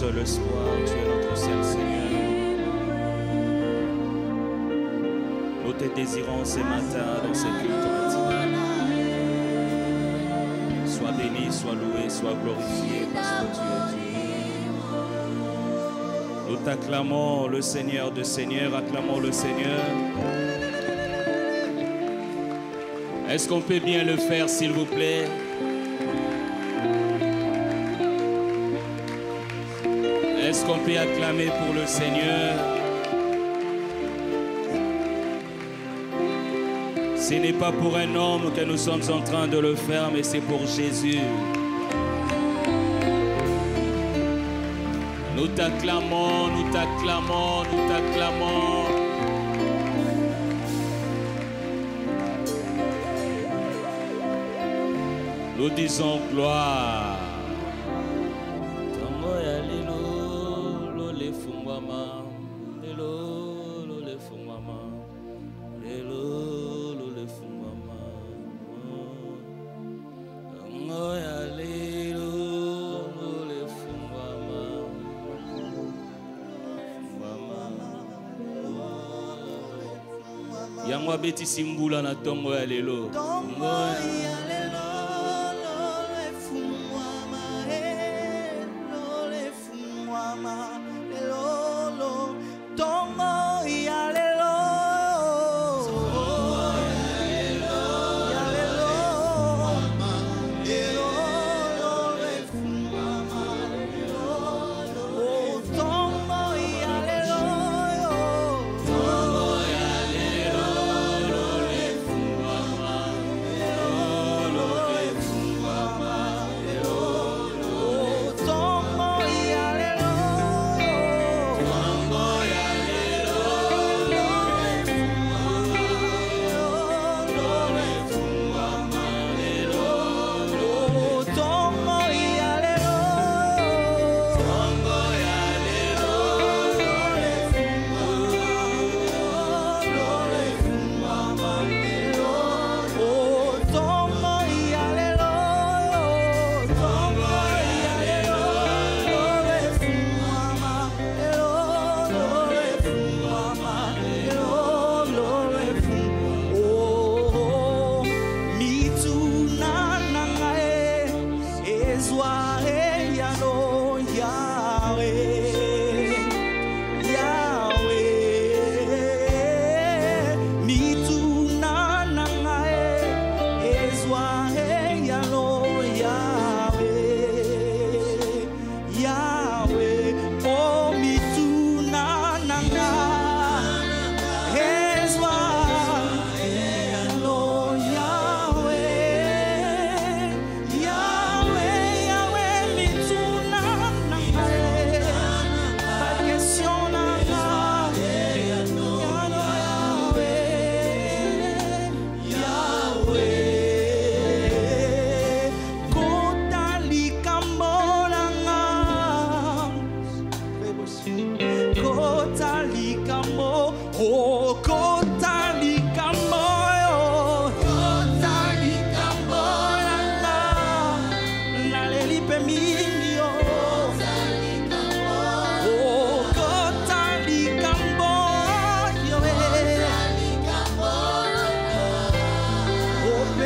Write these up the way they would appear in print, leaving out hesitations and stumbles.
seul espoir, tu es notre seul Seigneur. Nous te désirons ce matin dans ce culte matinal. Sois béni, sois loué, sois glorifié parce que tu es Dieu. Nous t'acclamons le Seigneur de Seigneurs, acclamons le Seigneur. Est-ce qu'on peut bien le faire s'il vous plaît? Est-ce qu'on peut acclamer pour le Seigneur? Ce n'est pas pour un homme que nous sommes en train de le faire, mais c'est pour Jésus. Nous t'acclamons, nous t'acclamons, nous t'acclamons. Nous disons gloire. Yango beti simbula na tongo ya lelo.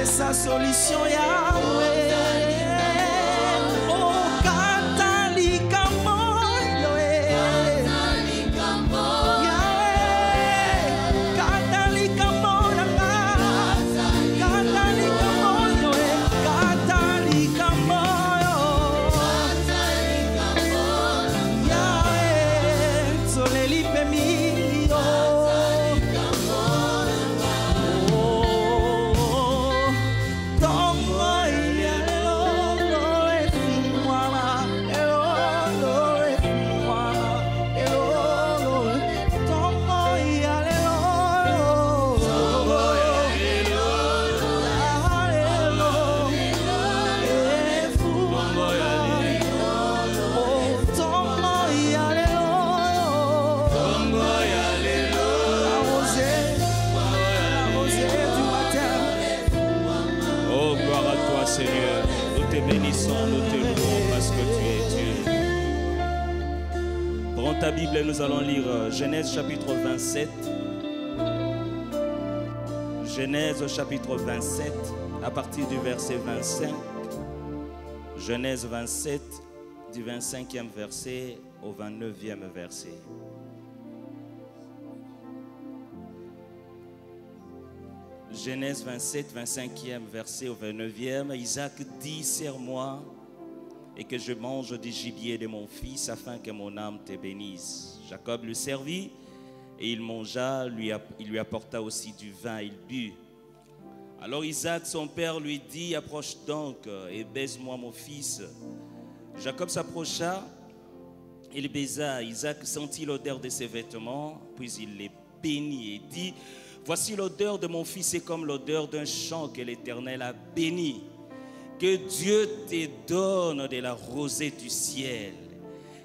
est sa solution, Yahweh. Oh, Katalikamo, Yahweh. Yahweh, Katalikamo, Katalikamo, Yahweh. Katalikamo, Yahweh. Soleli pemi, ta Bible, nous allons lire Genèse chapitre 27. Genèse chapitre 27, à partir du verset 25. Genèse 27, du 25e verset au 29e verset. Genèse 27, 25e verset au 29e. Isaac dit, serre-moi et que je mange du gibier de mon fils, afin que mon âme te bénisse. Jacob le servit, et il mangea, il lui apporta aussi du vin, il but. Alors Isaac, son père, lui dit, approche donc et baise-moi mon fils. Jacob s'approcha, et le baisa. Isaac sentit l'odeur de ses vêtements, puis il les bénit et dit, voici l'odeur de mon fils, c'est comme l'odeur d'un champ que l'Éternel a béni. Que Dieu te donne de la rosée du ciel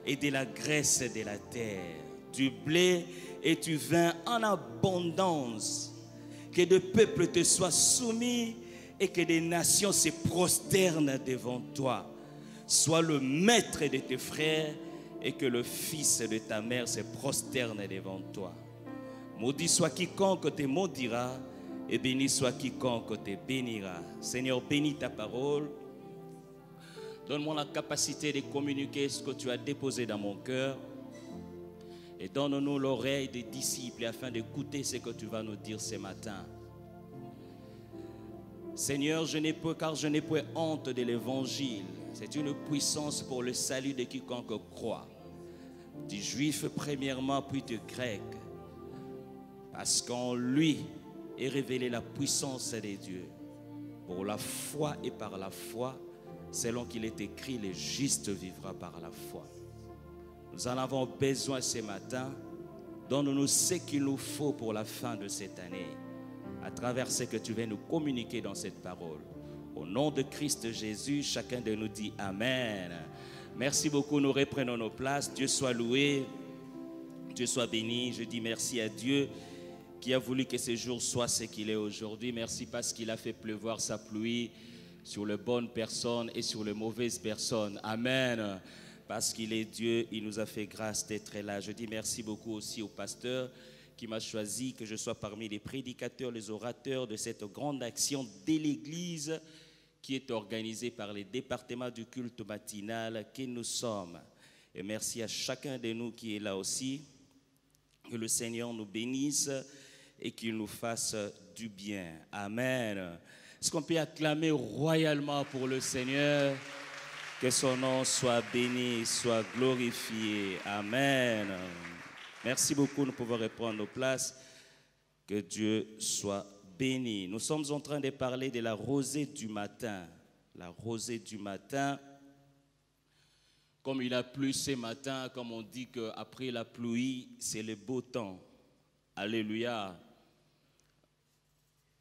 et de la graisse de la terre, du blé et du vin en abondance. Que des peuples te soient soumis et que des nations se prosternent devant toi. Sois le maître de tes frères et que le fils de ta mère se prosterne devant toi. Maudit soit quiconque te maudira, et béni soit quiconque te bénira. Seigneur, bénis ta parole. Donne-moi la capacité de communiquer ce que tu as déposé dans mon cœur. Et donne-nous l'oreille des disciples afin d'écouter ce que tu vas nous dire ce matin. Seigneur, car je n'ai point honte de l'évangile. C'est une puissance pour le salut de quiconque croit. Du juif premièrement, puis du grec. Parce qu'en lui est révélée la puissance des dieux. Pour la foi et par la foi, selon qu'il est écrit, le juste vivra par la foi. Nous en avons besoin ce matin. Donne-nous ce qu'il nous faut pour la fin de cette année, à travers ce que tu viens nous communiquer dans cette parole. Au nom de Christ Jésus, chacun de nous dit Amen. Merci beaucoup, nous reprenons nos places. Dieu soit loué, Dieu soit béni. Je dis merci à Dieu qui a voulu que ce jour soit ce qu'il est aujourd'hui. Merci parce qu'il a fait pleuvoir sa pluie sur les bonnes personnes et sur les mauvaises personnes. Amen. Parce qu'il est Dieu, il nous a fait grâce d'être là. Je dis merci beaucoup aussi au pasteur qui m'a choisi, que je sois parmi les prédicateurs, les orateurs de cette grande action de l'Église qui est organisée par les départements du culte matinal que nous sommes. Et merci à chacun de nous qui est là aussi. Que le Seigneur nous bénisse et qu'il nous fasse du bien. Amen. Est-ce qu'on peut acclamer royalement pour le Seigneur? Que son nom soit béni, soit glorifié. Amen. Merci beaucoup, nous pouvons reprendre nos places. Que Dieu soit béni. Nous sommes en train de parler de la rosée du matin. La rosée du matin. Comme il a plu ce matin, comme on dit qu'après la pluie, c'est le beau temps. Alléluia.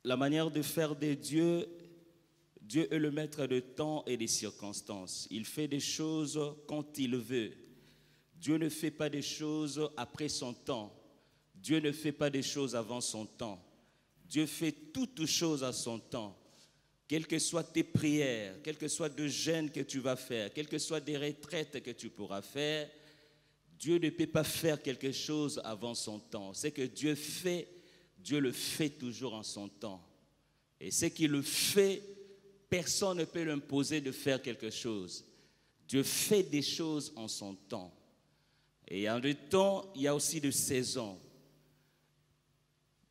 La manière de faire de Dieu, Dieu est le maître de temps et des circonstances. Il fait des choses quand il veut. Dieu ne fait pas des choses après son temps. Dieu ne fait pas des choses avant son temps. Dieu fait toutes choses à son temps. Quelles que soient tes prières, quels que soient les jeûnes que tu vas faire, quelles que soient des retraites que tu pourras faire, Dieu ne peut pas faire quelque chose avant son temps. Ce que Dieu fait, Dieu le fait toujours en son temps. Et ce qui le fait, personne ne peut l'imposer de faire quelque chose. Dieu fait des choses en son temps. Et en deux temps, il y a aussi des saisons.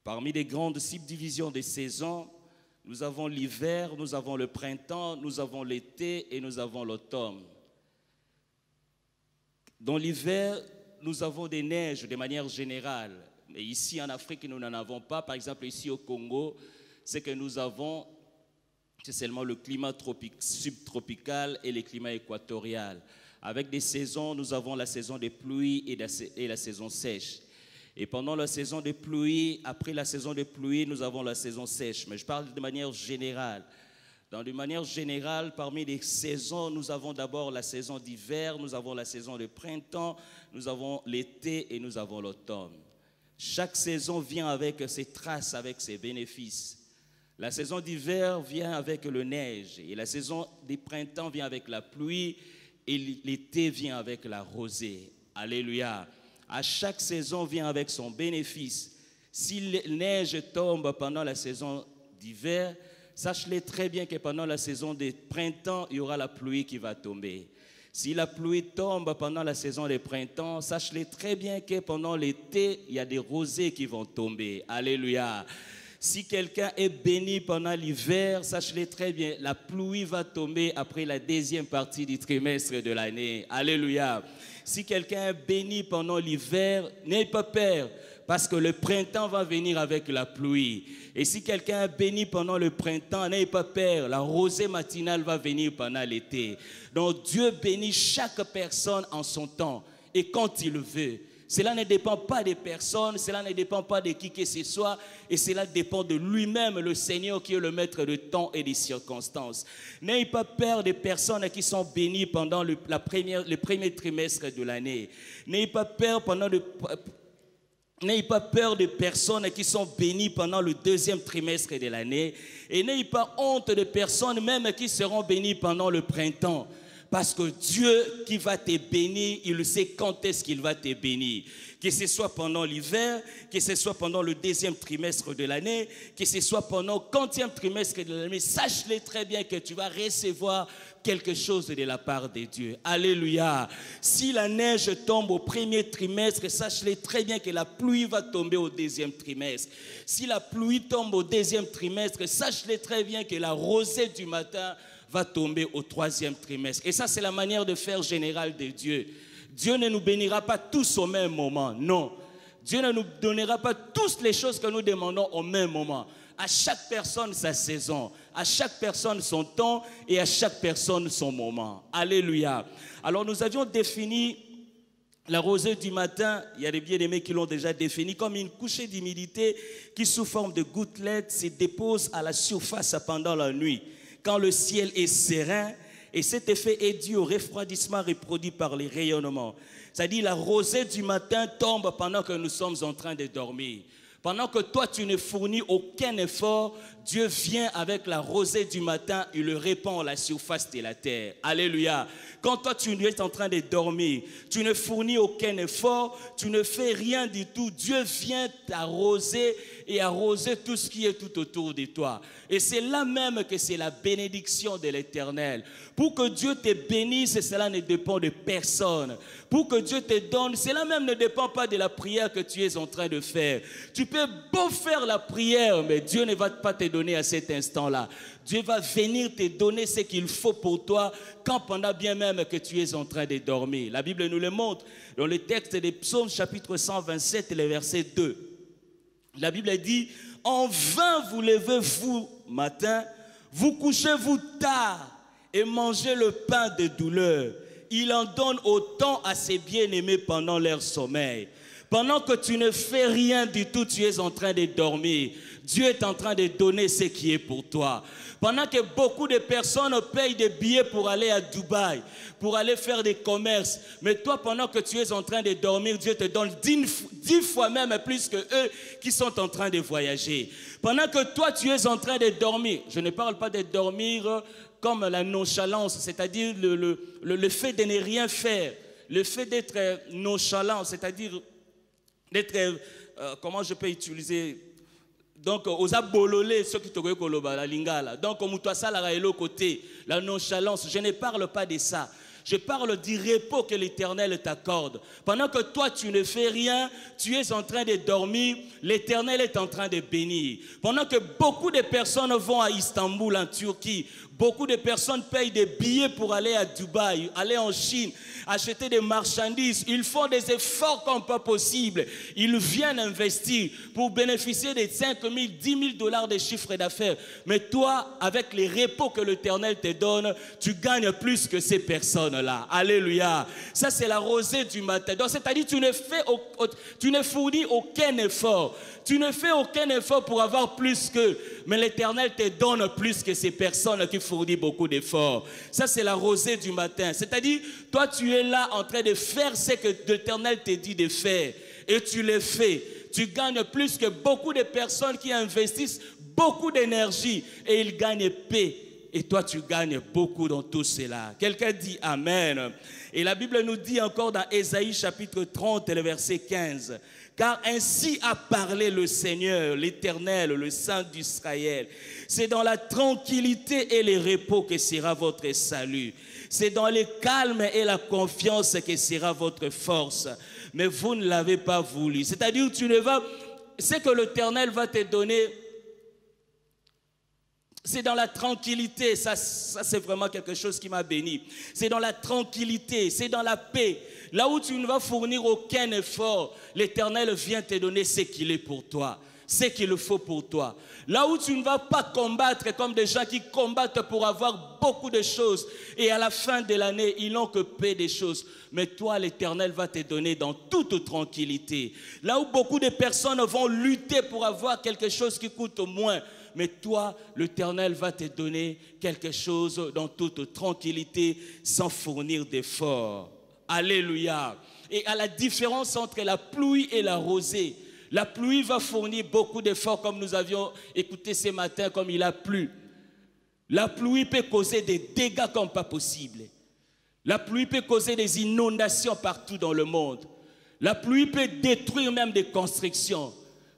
Parmi les grandes subdivisions des saisons, nous avons l'hiver, nous avons le printemps, nous avons l'été et nous avons l'automne. Dans l'hiver, nous avons des neiges de manière générale. Mais ici en Afrique, nous n'en avons pas. Par exemple, ici au Congo, ce que nous avons, c'est seulement le climat subtropical et le climat équatorial. Avec des saisons, nous avons la saison des pluies et la saison sèche. Et pendant la saison des pluies, après la saison des pluies, nous avons la saison sèche. Mais je parle de manière générale. De manière générale, parmi les saisons, nous avons d'abord la saison d'hiver, nous avons la saison de printemps, nous avons l'été et nous avons l'automne. Chaque saison vient avec ses traces, avec ses bénéfices. La saison d'hiver vient avec le neige et la saison des printemps vient avec la pluie et l'été vient avec la rosée. Alléluia. À chaque saison vient avec son bénéfice. Si la neige tombe pendant la saison d'hiver, sachez très bien que pendant la saison des printemps, il y aura la pluie qui va tomber. Si la pluie tombe pendant la saison des printemps, sachez très bien que pendant l'été, il y a des rosées qui vont tomber. Alléluia. Si quelqu'un est béni pendant l'hiver, sachez très bien, la pluie va tomber après la deuxième partie du trimestre de l'année. Alléluia. Si quelqu'un est béni pendant l'hiver, n'ayez pas peur, parce que le printemps va venir avec la pluie. Et si quelqu'un est béni pendant le printemps, n'ayez pas peur, la rosée matinale va venir pendant l'été. Donc Dieu bénit chaque personne en son temps et quand il veut. Cela ne dépend pas des personnes, cela ne dépend pas de qui que ce soit, et cela dépend de lui-même, le Seigneur qui est le maître du temps et des circonstances. N'ayez pas peur des personnes qui sont bénies pendant le premier trimestre de l'année. N'ayez pas peur N'ayez pas peur des personnes qui sont bénies pendant le deuxième trimestre de l'année. Et n'ayez pas honte des personnes même qui seront bénies pendant le printemps. Parce que Dieu qui va te bénir, il sait quand est-ce qu'il va te bénir. Que ce soit pendant l'hiver, que ce soit pendant le deuxième trimestre de l'année, que ce soit pendant le 40e trimestre de l'année, sache-le très bien que tu vas recevoir quelque chose de la part de Dieu. Alléluia. Si la neige tombe au premier trimestre, sache-le très bien que la pluie va tomber au deuxième trimestre. Si la pluie tombe au deuxième trimestre, sache-le très bien que la rosée du matin va tomber au troisième trimestre. Et ça, c'est la manière de faire générale de Dieu. Dieu ne nous bénira pas tous au même moment, non. Dieu ne nous donnera pas toutes les choses que nous demandons au même moment. À chaque personne sa saison, à chaque personne son temps et à chaque personne son moment. Alléluia. Alors nous avions défini la rosée du matin, il y a des bien-aimés qui l'ont déjà défini, comme une couchée d'humidité qui sous forme de gouttelettes se dépose à la surface pendant la nuit. Quand le ciel est serein, et cet effet est dû au refroidissement reproduit par les rayonnements. C'est-à-dire la rosée du matin tombe pendant que nous sommes en train de dormir. Pendant que toi, tu ne fournis aucun effort, Dieu vient avec la rosée du matin et le répand à la surface de la terre. Alléluia. Quand toi, tu es en train de dormir, tu ne fournis aucun effort, tu ne fais rien du tout. Dieu vient t'arroser et arroser tout ce qui est tout autour de toi. Et c'est là même que c'est la bénédiction de l'Éternel. Pour que Dieu te bénisse, cela ne dépend de personne. Pour que Dieu te donne, cela même ne dépend pas de la prière que tu es en train de faire. Tu peux beau faire la prière, mais Dieu ne va pas te donner à cet instant-là. Dieu va venir te donner ce qu'il faut pour toi quand pendant bien même que tu es en train de dormir. La Bible nous le montre dans le texte des Psaumes chapitre 127, le verset 2. La Bible dit, en vain vous levez-vous matin, vous couchez-vous tard et mangez le pain de douleur. Il en donne autant à ses bien-aimés pendant leur sommeil. Pendant que tu ne fais rien du tout, tu es en train de dormir. Dieu est en train de donner ce qui est pour toi. Pendant que beaucoup de personnes payent des billets pour aller à Dubaï, pour aller faire des commerces. Mais toi, pendant que tu es en train de dormir, Dieu te donne 10 fois même plus que eux qui sont en train de voyager. Pendant que toi, tu es en train de dormir, je ne parle pas de dormir comme la nonchalance, c'est-à-dire le fait de ne rien faire, le fait d'être nonchalant, c'est-à-dire d'être, comment je peux utiliser, Donc, aux abololés, ceux qui te connaissent, la lingala. Donc, mutu asala elo côté, la nonchalance. Je ne parle pas de ça. Je parle du repos que l'Éternel t'accorde. Pendant que toi, tu ne fais rien, tu es en train de dormir, l'Éternel est en train de bénir. Pendant que beaucoup de personnes vont à Istanbul, en Turquie, beaucoup de personnes payent des billets pour aller à Dubaï, aller en Chine, acheter des marchandises. Ils font des efforts comme pas possible. Ils viennent investir pour bénéficier des 5 000, 10 000 dollars de chiffre d'affaires. Mais toi, avec les repos que l'Éternel te donne, tu gagnes plus que ces personnes-là. Alléluia. Ça, c'est la rosée du matin. Donc, c'est-à-dire, tu ne fournis aucun effort. Tu ne fais aucun effort pour avoir plus qu'eux. Mais l'Éternel te donne plus que ces personnes qui fournissent beaucoup d'efforts. Ça, c'est la rosée du matin. C'est-à-dire, toi, tu es là en train de faire ce que l'Éternel te dit de faire. Et tu le fais. Tu gagnes plus que beaucoup de personnes qui investissent beaucoup d'énergie. Et ils gagnent paix. Et toi, tu gagnes beaucoup dans tout cela. Quelqu'un dit Amen. Et la Bible nous dit encore dans Ésaïe chapitre 30, le verset 15. Car ainsi a parlé le Seigneur, l'Éternel, le Saint d'Israël. C'est dans la tranquillité et le repos que sera votre salut. C'est dans le calme et la confiance que sera votre force. Mais vous ne l'avez pas voulu. C'est-à-dire, ce que l'Éternel va te donner, c'est dans la tranquillité. Ça c'est vraiment quelque chose qui m'a béni. C'est dans la tranquillité, c'est dans la paix. Là où tu ne vas fournir aucun effort, l'Éternel vient te donner ce qu'il est pour toi, ce qu'il faut pour toi. Là où tu ne vas pas combattre comme des gens qui combattent pour avoir beaucoup de choses et à la fin de l'année, ils n'ont que peu de choses. Mais toi, l'Éternel va te donner dans toute tranquillité. Là où beaucoup de personnes vont lutter pour avoir quelque chose qui coûte moins, mais toi, l'Éternel va te donner quelque chose dans toute tranquillité sans fournir d'efforts. Alléluia. Et à la différence entre la pluie et la rosée, la pluie va fournir beaucoup d'efforts comme nous avions écouté ce matin, comme il a plu. La pluie peut causer des dégâts comme pas possible. La pluie peut causer des inondations partout dans le monde. La pluie peut détruire même des constructions,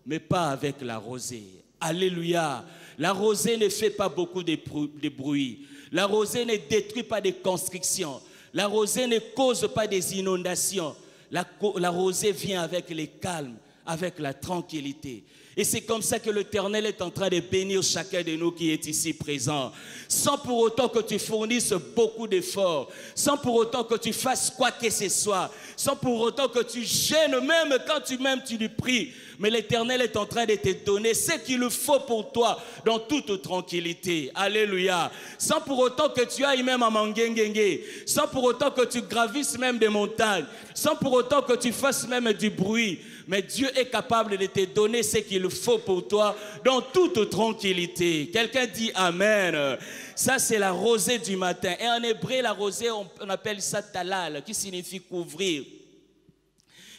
mais pas avec la rosée. Alléluia. La rosée ne fait pas beaucoup de bruit. La rosée ne détruit pas des constructions. La rosée ne cause pas des inondations. La rosée vient avec le calme, avec la tranquillité. Et c'est comme ça que l'Éternel est en train de bénir chacun de nous qui est ici présent. Sans pour autant que tu fournisses beaucoup d'efforts. Sans pour autant que tu fasses quoi que ce soit. Sans pour autant que tu gênes même quand tu lui pries. Mais l'Éternel est en train de te donner ce qu'il faut pour toi dans toute tranquillité. Alléluia. Sans pour autant que tu ailles même à Mangengenge. Sans pour autant que tu gravisses même des montagnes. Sans pour autant que tu fasses même du bruit. Mais Dieu est capable de te donner ce qu'il faut pour toi dans toute tranquillité. Quelqu'un dit Amen. Ça, c'est la rosée du matin. Et en hébreu, la rosée, on appelle ça talal, qui signifie couvrir.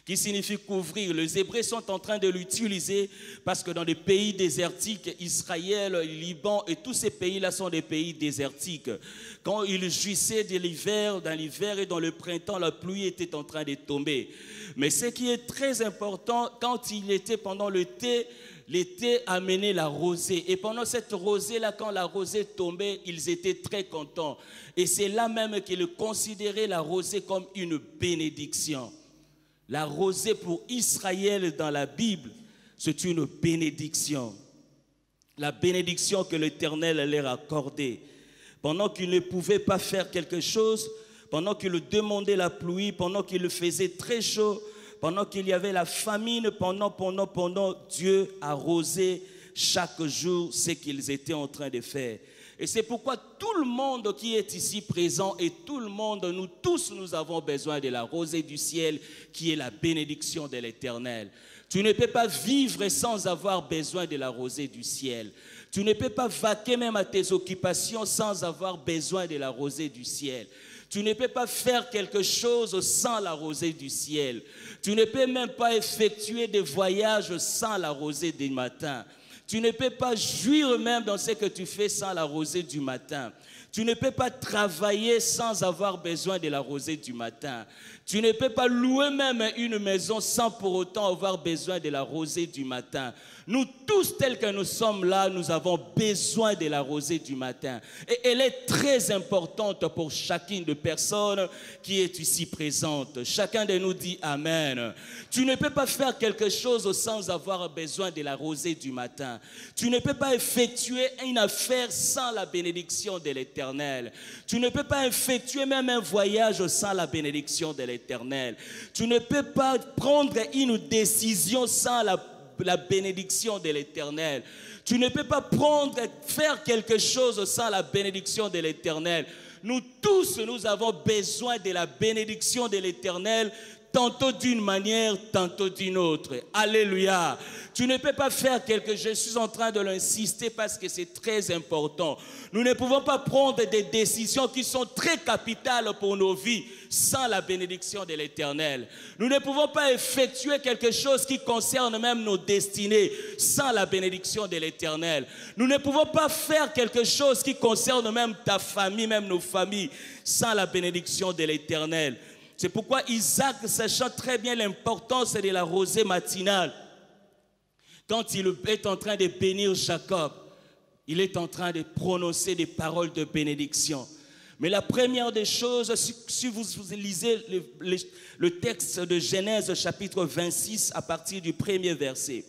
Qui signifie couvrir. Les Hébreux sont en train de l'utiliser parce que dans des pays désertiques, Israël, Liban et tous ces pays-là sont des pays désertiques. Quand ils jouissaient de l'hiver, dans l'hiver et dans le printemps, la pluie était en train de tomber. Mais ce qui est très important, quand il était pendant l'été amenait la rosée. Et pendant cette rosée-là, quand la rosée tombait, ils étaient très contents. Et c'est là même qu'ils considéraient la rosée comme une bénédiction. La rosée pour Israël dans la Bible, c'est une bénédiction. La bénédiction que l'Éternel leur a accordée. Pendant qu'ils ne pouvaient pas faire quelque chose, pendant qu'ils demandaient la pluie, pendant qu'il faisait très chaud, pendant qu'il y avait la famine, pendant Dieu arrosait chaque jour ce qu'ils étaient en train de faire. Et c'est pourquoi tout le monde qui est ici présent et tout le monde, nous tous, nous avons besoin de la rosée du ciel qui est la bénédiction de l'Éternel. Tu ne peux pas vivre sans avoir besoin de la rosée du ciel. Tu ne peux pas vaquer même à tes occupations sans avoir besoin de la rosée du ciel. Tu ne peux pas faire quelque chose sans la rosée du ciel. Tu ne peux même pas effectuer des voyages sans la rosée du matin. Tu ne peux pas jouir même dans ce que tu fais sans la rosée du matin. Tu ne peux pas travailler sans avoir besoin de la rosée du matin. Tu ne peux pas louer même une maison sans pour autant avoir besoin de la rosée du matin. Nous tous, tels que nous sommes là, nous avons besoin de la rosée du matin. Et elle est très importante pour chacune des personnes qui est ici présente. Chacun de nous dit Amen. Tu ne peux pas faire quelque chose sans avoir besoin de la rosée du matin. Tu ne peux pas effectuer une affaire sans la bénédiction de l'Éternel. Tu ne peux pas effectuer même un voyage sans la bénédiction de l'Éternel. Tu ne peux pas prendre une décision sans la bénédiction de l'Éternel. Tu ne peux pas faire quelque chose sans la bénédiction de l'Éternel. Nous tous, nous avons besoin de la bénédiction de l'Éternel, tantôt d'une manière, tantôt d'une autre. Alléluia. Tu ne peux pas faire quelque chose, je suis en train de l'insister parce que c'est très important. Nous ne pouvons pas prendre des décisions qui sont très capitales pour nos vies sans la bénédiction de l'Éternel. Nous ne pouvons pas effectuer quelque chose qui concerne même nos destinées sans la bénédiction de l'Éternel. Nous ne pouvons pas faire quelque chose qui concerne même ta famille, même nos familles, sans la bénédiction de l'Éternel. C'est pourquoi Isaac, sachant très bien l'importance de la rosée matinale, quand il est en train de bénir Jacob, il est en train de prononcer des paroles de bénédiction. Mais la première des choses, si vous lisez le texte de Genèse chapitre 26 à partir du premier verset,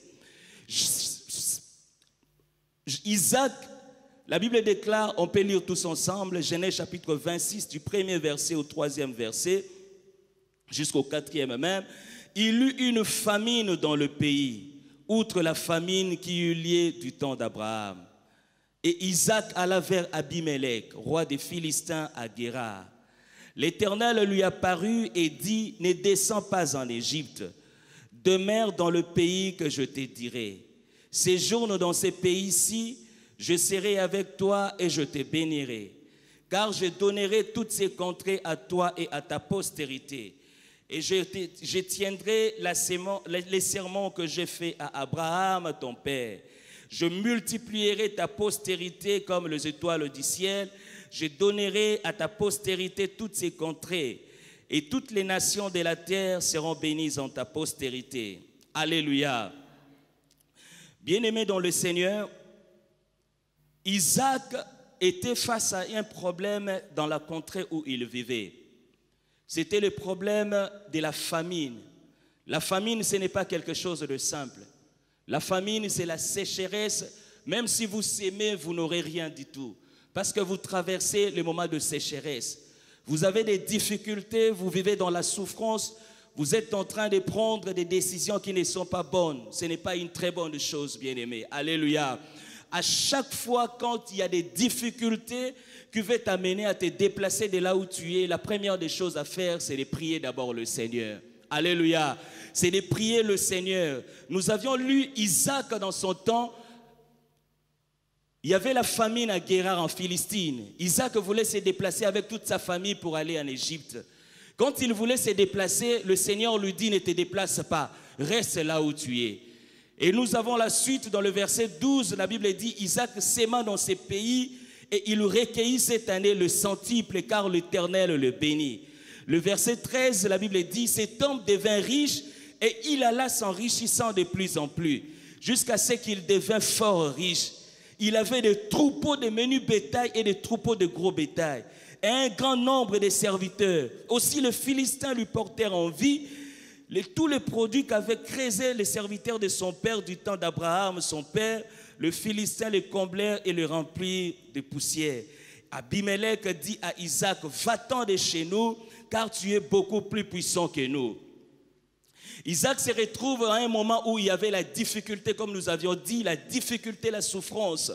Isaac, la Bible déclare, on peut lire tous ensemble, Genèse chapitre 26 du premier verset au troisième verset, jusqu'au quatrième même, il eut une famine dans le pays, outre la famine qui eut lieu du temps d'Abraham. Et Isaac alla vers Abimelech, roi des Philistins à Guérar. L'Éternel lui apparut et dit, ne descends pas en Égypte, demeure dans le pays que je te dirai. Séjourne dans ces pays-ci, je serai avec toi et je te bénirai, car je donnerai toutes ces contrées à toi et à ta postérité. Et je tiendrai les serments que j'ai faits à Abraham, ton père. Je multiplierai ta postérité comme les étoiles du ciel. Je donnerai à ta postérité toutes ces contrées. Et toutes les nations de la terre seront bénies en ta postérité. Alléluia. Bien-aimé dans le Seigneur, Isaac était face à un problème dans la contrée où il vivait. C'était le problème de la famine. La famine, ce n'est pas quelque chose de simple. La famine, c'est la sécheresse. Même si vous s'aimez, vous n'aurez rien du tout. Parce que vous traversez le moment de sécheresse. Vous avez des difficultés, vous vivez dans la souffrance. Vous êtes en train de prendre des décisions qui ne sont pas bonnes. Ce n'est pas une très bonne chose, bien-aimé. Alléluia. À chaque fois, quand il y a des difficultés qui veulent t'amener à te déplacer de là où tu es, la première des choses à faire, c'est de prier d'abord le Seigneur. Alléluia. C'est de prier le Seigneur. Nous avions lu Isaac dans son temps. Il y avait la famine à Guérar en Philistine. Isaac voulait se déplacer avec toute sa famille pour aller en Égypte. Quand il voulait se déplacer, le Seigneur lui dit, ne te déplace pas, reste là où tu es. Et nous avons la suite dans le verset 12, la Bible dit, Isaac s'aima dans ces pays et il recueillit cette année le centuple car l'Éternel le bénit. Le verset 13, la Bible dit, cet homme devint riche et il alla s'enrichissant de plus en plus jusqu'à ce qu'il devint fort riche. Il avait des troupeaux de menu bétail et des troupeaux de gros bétail et un grand nombre de serviteurs. Aussi les Philistins lui portèrent envie. Tous les produits qu'avaient créés les serviteurs de son père du temps d'Abraham, son père, le Philistin les comblèrent et les remplirent de poussière. Abimelech dit à Isaac, va-t'en de chez nous, car tu es beaucoup plus puissant que nous. Isaac se retrouve à un moment où il y avait la difficulté, comme nous avions dit, la difficulté, la souffrance.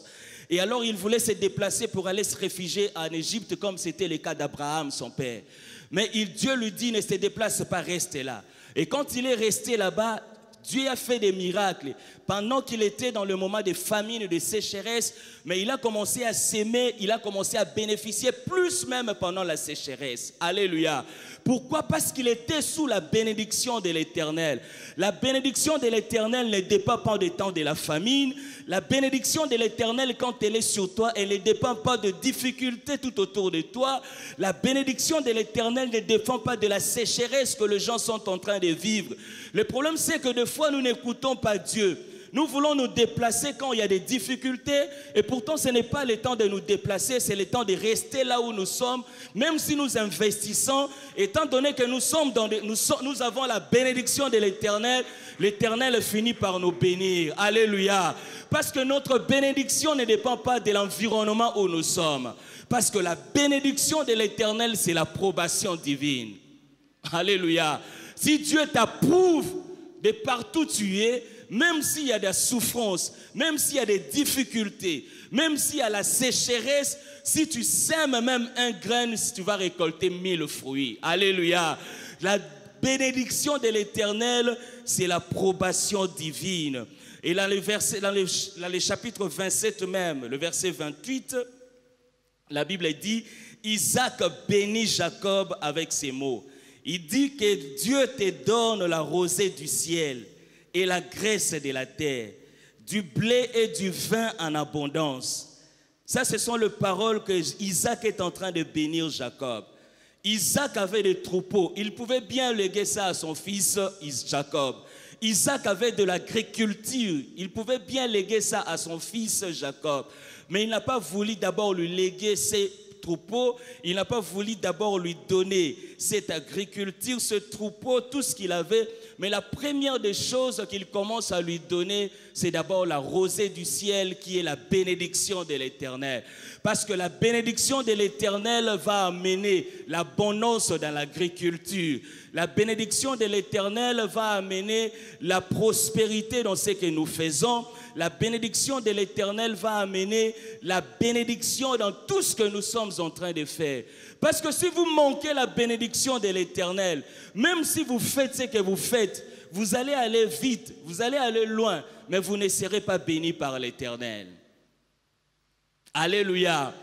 Et alors il voulait se déplacer pour aller se réfugier en Égypte, comme c'était le cas d'Abraham, son père. Mais Dieu lui dit, ne se déplace pas, reste là. Et quand il est resté là-bas, Dieu a fait des miracles pendant qu'il était dans le moment de famine et de sécheresse, mais il a commencé à s'aimer, il a commencé à bénéficier plus même pendant la sécheresse. Alléluia. Pourquoi? Parce qu'il était sous la bénédiction de l'Éternel. La bénédiction de l'Éternel ne dépend pas des temps de la famine. La bénédiction de l'Éternel, quand elle est sur toi, elle ne dépend pas de difficultés tout autour de toi. La bénédiction de l'Éternel ne dépend pas de la sécheresse que les gens sont en train de vivre. Le problème, c'est que des fois, nous n'écoutons pas Dieu. Nous voulons nous déplacer quand il y a des difficultés et pourtant ce n'est pas le temps de nous déplacer, c'est le temps de rester là où nous sommes, même si nous investissons, étant donné que nous avons la bénédiction de l'Éternel, l'Éternel finit par nous bénir. Alléluia. Parce que notre bénédiction ne dépend pas de l'environnement où nous sommes. Parce que la bénédiction de l'Éternel, c'est l'approbation divine. Alléluia. Si Dieu t'approuve de partout où tu es, même s'il y a des souffrances, même s'il y a des difficultés, même s'il y a la sécheresse, si tu sèmes même un grain, tu vas récolter 1000 fruits. Alléluia. La bénédiction de l'Éternel, c'est l'approbation divine. Et dans le chapitre 27 même, le verset 28, la Bible dit, Isaac bénit Jacob avec ces mots. Il dit que Dieu te donne la rosée du ciel et la graisse de la terre, du blé et du vin en abondance. Ça, ce sont les paroles que Isaac est en train de bénir Jacob. Isaac avait des troupeaux. Il pouvait bien léguer ça à son fils Jacob. Isaac avait de l'agriculture. Il pouvait bien léguer ça à son fils Jacob. Mais il n'a pas voulu d'abord lui léguer ses troupeaux. Il n'a pas voulu d'abord lui donner cette agriculture, ce troupeau, tout ce qu'il avait. Mais la première des choses qu'il commence à lui donner, c'est d'abord la rosée du ciel qui est la bénédiction de l'Éternel. Parce que la bénédiction de l'Éternel va amener l'abondance dans l'agriculture. La bénédiction de l'Éternel va amener la prospérité dans ce que nous faisons. La bénédiction de l'Éternel va amener la bénédiction dans tout ce que nous sommes en train de faire. Parce que si vous manquez la bénédiction de l'Éternel, même si vous faites ce que vous faites, vous allez aller vite, vous allez aller loin, mais vous ne serez pas bénis par l'Éternel. Alléluia.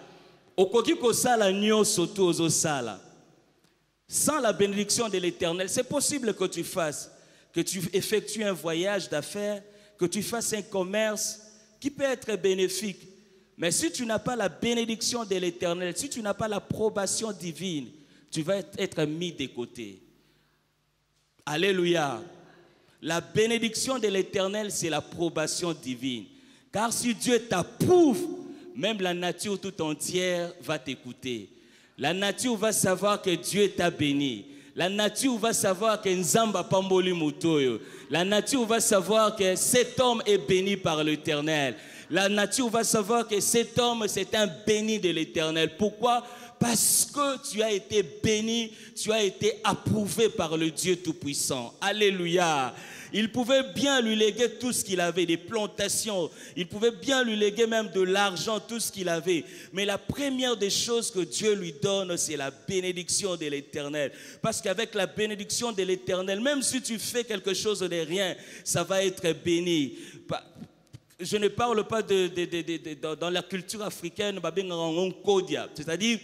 Sans la bénédiction de l'Éternel, c'est possible que tu effectues un voyage d'affaires, que tu fasses un commerce qui peut être bénéfique. Mais si tu n'as pas la bénédiction de l'Éternel, si tu n'as pas l'approbation divine, tu vas être mis de côté. Alléluia. La bénédiction de l'Éternel, c'est l'approbation divine. Car si Dieu t'approuve, même la nature tout entière va t'écouter. La nature va savoir que Dieu t'a béni. La nature va savoir que Nzamba Pamboli Mutoyo. La nature va savoir que cet homme est béni par l'Éternel. La nature va savoir que cet homme, c'est un béni de l'Éternel. Pourquoi? Parce que tu as été béni, tu as été approuvé par le Dieu Tout-Puissant. Alléluia. Il pouvait bien lui léguer tout ce qu'il avait, des plantations. Il pouvait bien lui léguer même de l'argent, tout ce qu'il avait. Mais la première des choses que Dieu lui donne, c'est la bénédiction de l'Éternel. Parce qu'avec la bénédiction de l'Éternel, même si tu fais quelque chose de rien, ça va être béni. Je ne parle pas dans la culture africaine, c'est-à-dire,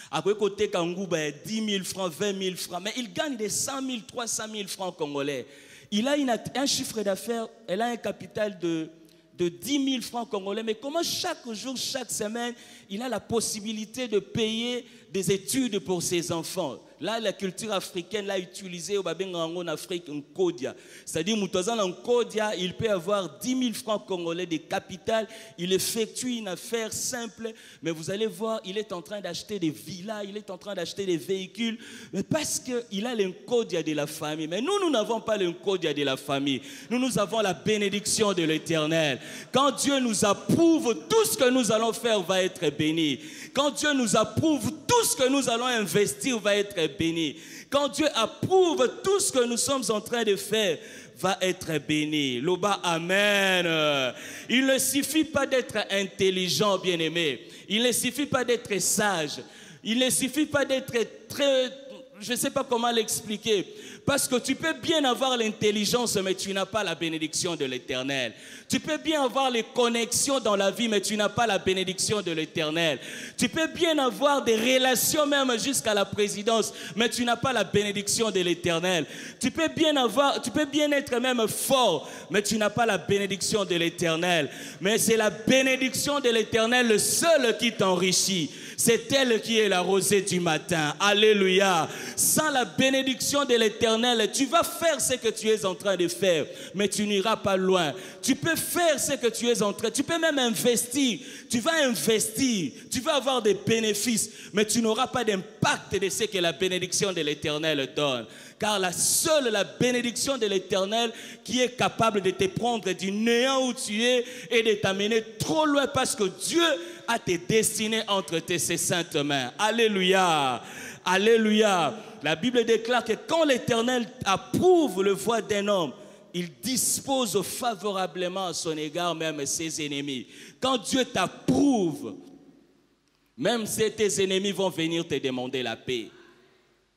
à côté de 10 000 francs, 20 000 francs, mais il gagne des 100 000, 300 000 francs congolais. Il a un chiffre d'affaires, elle a un capital de 10 000 francs congolais, mais comment chaque jour, chaque semaine, il a la possibilité de payer des études pour ses enfants. Là, la culture africaine l'a utilisé en Afrique, un kodia. C'est-à-dire, en kodia, il peut avoir 10 000 francs congolais de capital. Il effectue une affaire simple, mais vous allez voir, il est en train d'acheter des villas, il est en train d'acheter des véhicules, mais parce qu'il a le kodia de la famille. Mais nous n'avons pas le kodia de la famille. Nous avons la bénédiction de l'Éternel. Quand Dieu nous approuve, tout ce que nous allons faire va être béni. Quand Dieu nous approuve, tout ce que nous allons investir va être béni. Quand Dieu approuve, tout ce que nous sommes en train de faire va être béni. Loba, amen. Il ne suffit pas d'être intelligent, bien-aimé. Il ne suffit pas d'être sage. Il ne suffit pas d'être très je ne sais pas comment l'expliquer. Parce que tu peux bien avoir l'intelligence, mais tu n'as pas la bénédiction de l'Éternel. Tu peux bien avoir les connexions dans la vie, mais tu n'as pas la bénédiction de l'Éternel. Tu peux bien avoir des relations même jusqu'à la présidence, mais tu n'as pas la bénédiction de l'Éternel. Tu peux bien être même fort, mais tu n'as pas la bénédiction de l'Éternel. Mais c'est la bénédiction de l'Éternel le seul qui t'enrichit. C'est elle qui est la rosée du matin. Alléluia. Sans la bénédiction de l'Éternel, tu vas faire ce que tu es en train de faire, mais tu n'iras pas loin. Tu peux faire ce que tu es en train, tu peux même investir. Tu vas investir, tu vas avoir des bénéfices, mais tu n'auras pas d'impact de ce que la bénédiction de l'Éternel donne. Car la bénédiction de l'Éternel qui est capable de te prendre du néant où tu es et de t'amener trop loin parce que Dieu a tes destinées entre ses saintes mains. Alléluia. Alléluia. La Bible déclare que quand l'Éternel approuve le voie d'un homme, il dispose favorablement à son égard même ses ennemis. Quand Dieu t'approuve, même si tes ennemis vont venir te demander la paix.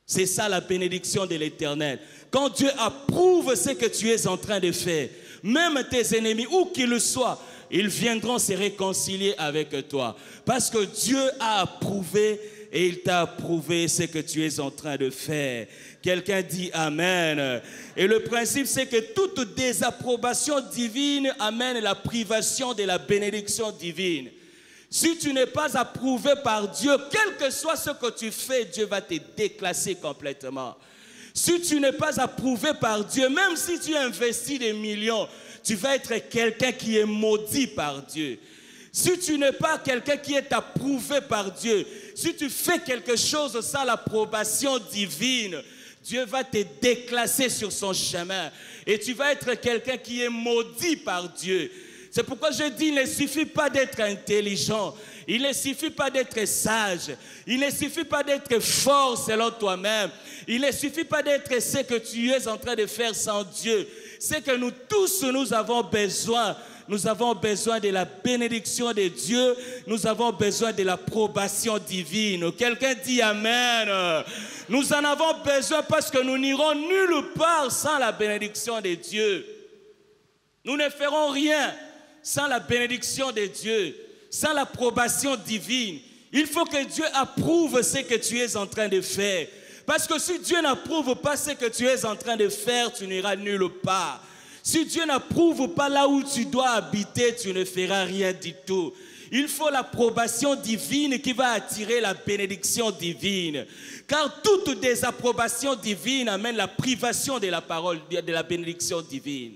C'est ça la bénédiction de l'Éternel. Quand Dieu approuve ce que tu es en train de faire, même tes ennemis, où qu'ils soient, ils viendront se réconcilier avec toi. Parce que Dieu a approuvé et il t'a approuvé ce que tu es en train de faire. Quelqu'un dit Amen. Et le principe, c'est que toute désapprobation divine amène la privation de la bénédiction divine. Si tu n'es pas approuvé par Dieu, quel que soit ce que tu fais, Dieu va te déclasser complètement. Si tu n'es pas approuvé par Dieu, même si tu investis des millions, tu vas être quelqu'un qui est maudit par Dieu. Si tu n'es pas quelqu'un qui est approuvé par Dieu, si tu fais quelque chose sans l'approbation divine, Dieu va te déclasser sur son chemin. Et tu vas être quelqu'un qui est maudit par Dieu. C'est pourquoi je dis, il ne suffit pas d'être intelligent, il ne suffit pas d'être sage, il ne suffit pas d'être fort selon toi-même, il ne suffit pas d'être ce que tu es en train de faire sans Dieu. C'est que nous tous, nous avons besoin de la bénédiction de Dieu, nous avons besoin de l'approbation divine. Quelqu'un dit Amen. Nous en avons besoin parce que nous n'irons nulle part sans la bénédiction de Dieu. Nous ne ferons rien sans la bénédiction de Dieu, sans l'approbation divine. Il faut que Dieu approuve ce que tu es en train de faire. Parce que si Dieu n'approuve pas ce que tu es en train de faire, tu n'iras nulle part. Si Dieu n'approuve pas là où tu dois habiter, tu ne feras rien du tout. Il faut l'approbation divine qui va attirer la bénédiction divine. Car toute désapprobation divine amène la privation de la parole, de la bénédiction divine.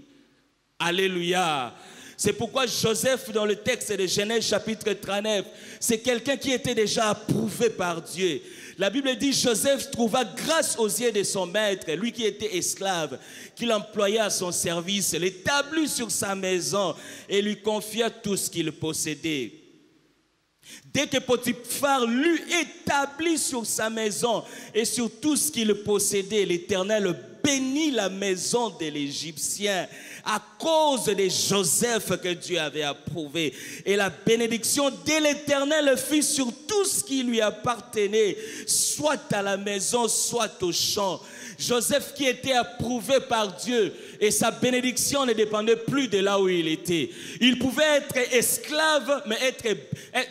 Alléluia. C'est pourquoi Joseph, dans le texte de Genèse chapitre 39, c'est quelqu'un qui était déjà approuvé par Dieu. La Bible dit, Joseph trouva grâce aux yeux de son maître, lui qui était esclave, qu'il employait à son service, l'établit sur sa maison et lui confia tout ce qu'il possédait. Dès que Potiphar l'eut établi sur sa maison et sur tout ce qu'il possédait, l'Éternel bénit la maison de l'Égyptien à cause de Joseph que Dieu avait approuvé. Et la bénédiction de l'Éternel fut sur tout ce qui lui appartenait, soit à la maison, soit au champ. Joseph qui était approuvé par Dieu et sa bénédiction ne dépendait plus de là où il était. Il pouvait être esclave, mais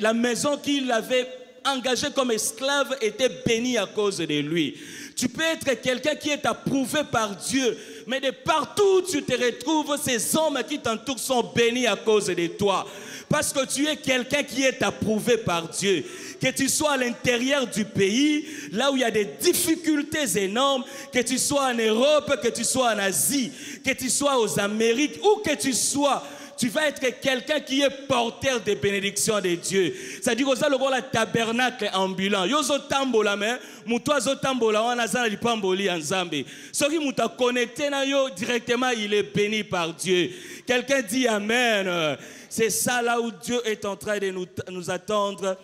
la maison qu'il avait engagée comme esclave était bénie à cause de lui. Tu peux être quelqu'un qui est approuvé par Dieu, mais de partout où tu te retrouves, ces hommes qui t'entourent sont bénis à cause de toi. Parce que tu es quelqu'un qui est approuvé par Dieu. Que tu sois à l'intérieur du pays, là où il y a des difficultés énormes, que tu sois en Europe, que tu sois en Asie, que tu sois aux Amériques, où que tu sois, tu vas être quelqu'un qui est porteur des bénédictions de Dieu. C'est-à-dire que le rôle tabernacle ambulant. Yozo tambola mais mutozo tambola wana zana lipamboli nzambe. Soki muta connecté na yo directement, il est béni par Dieu. Quelqu'un dit amen. C'est ça là où Dieu est en train de nous attendre.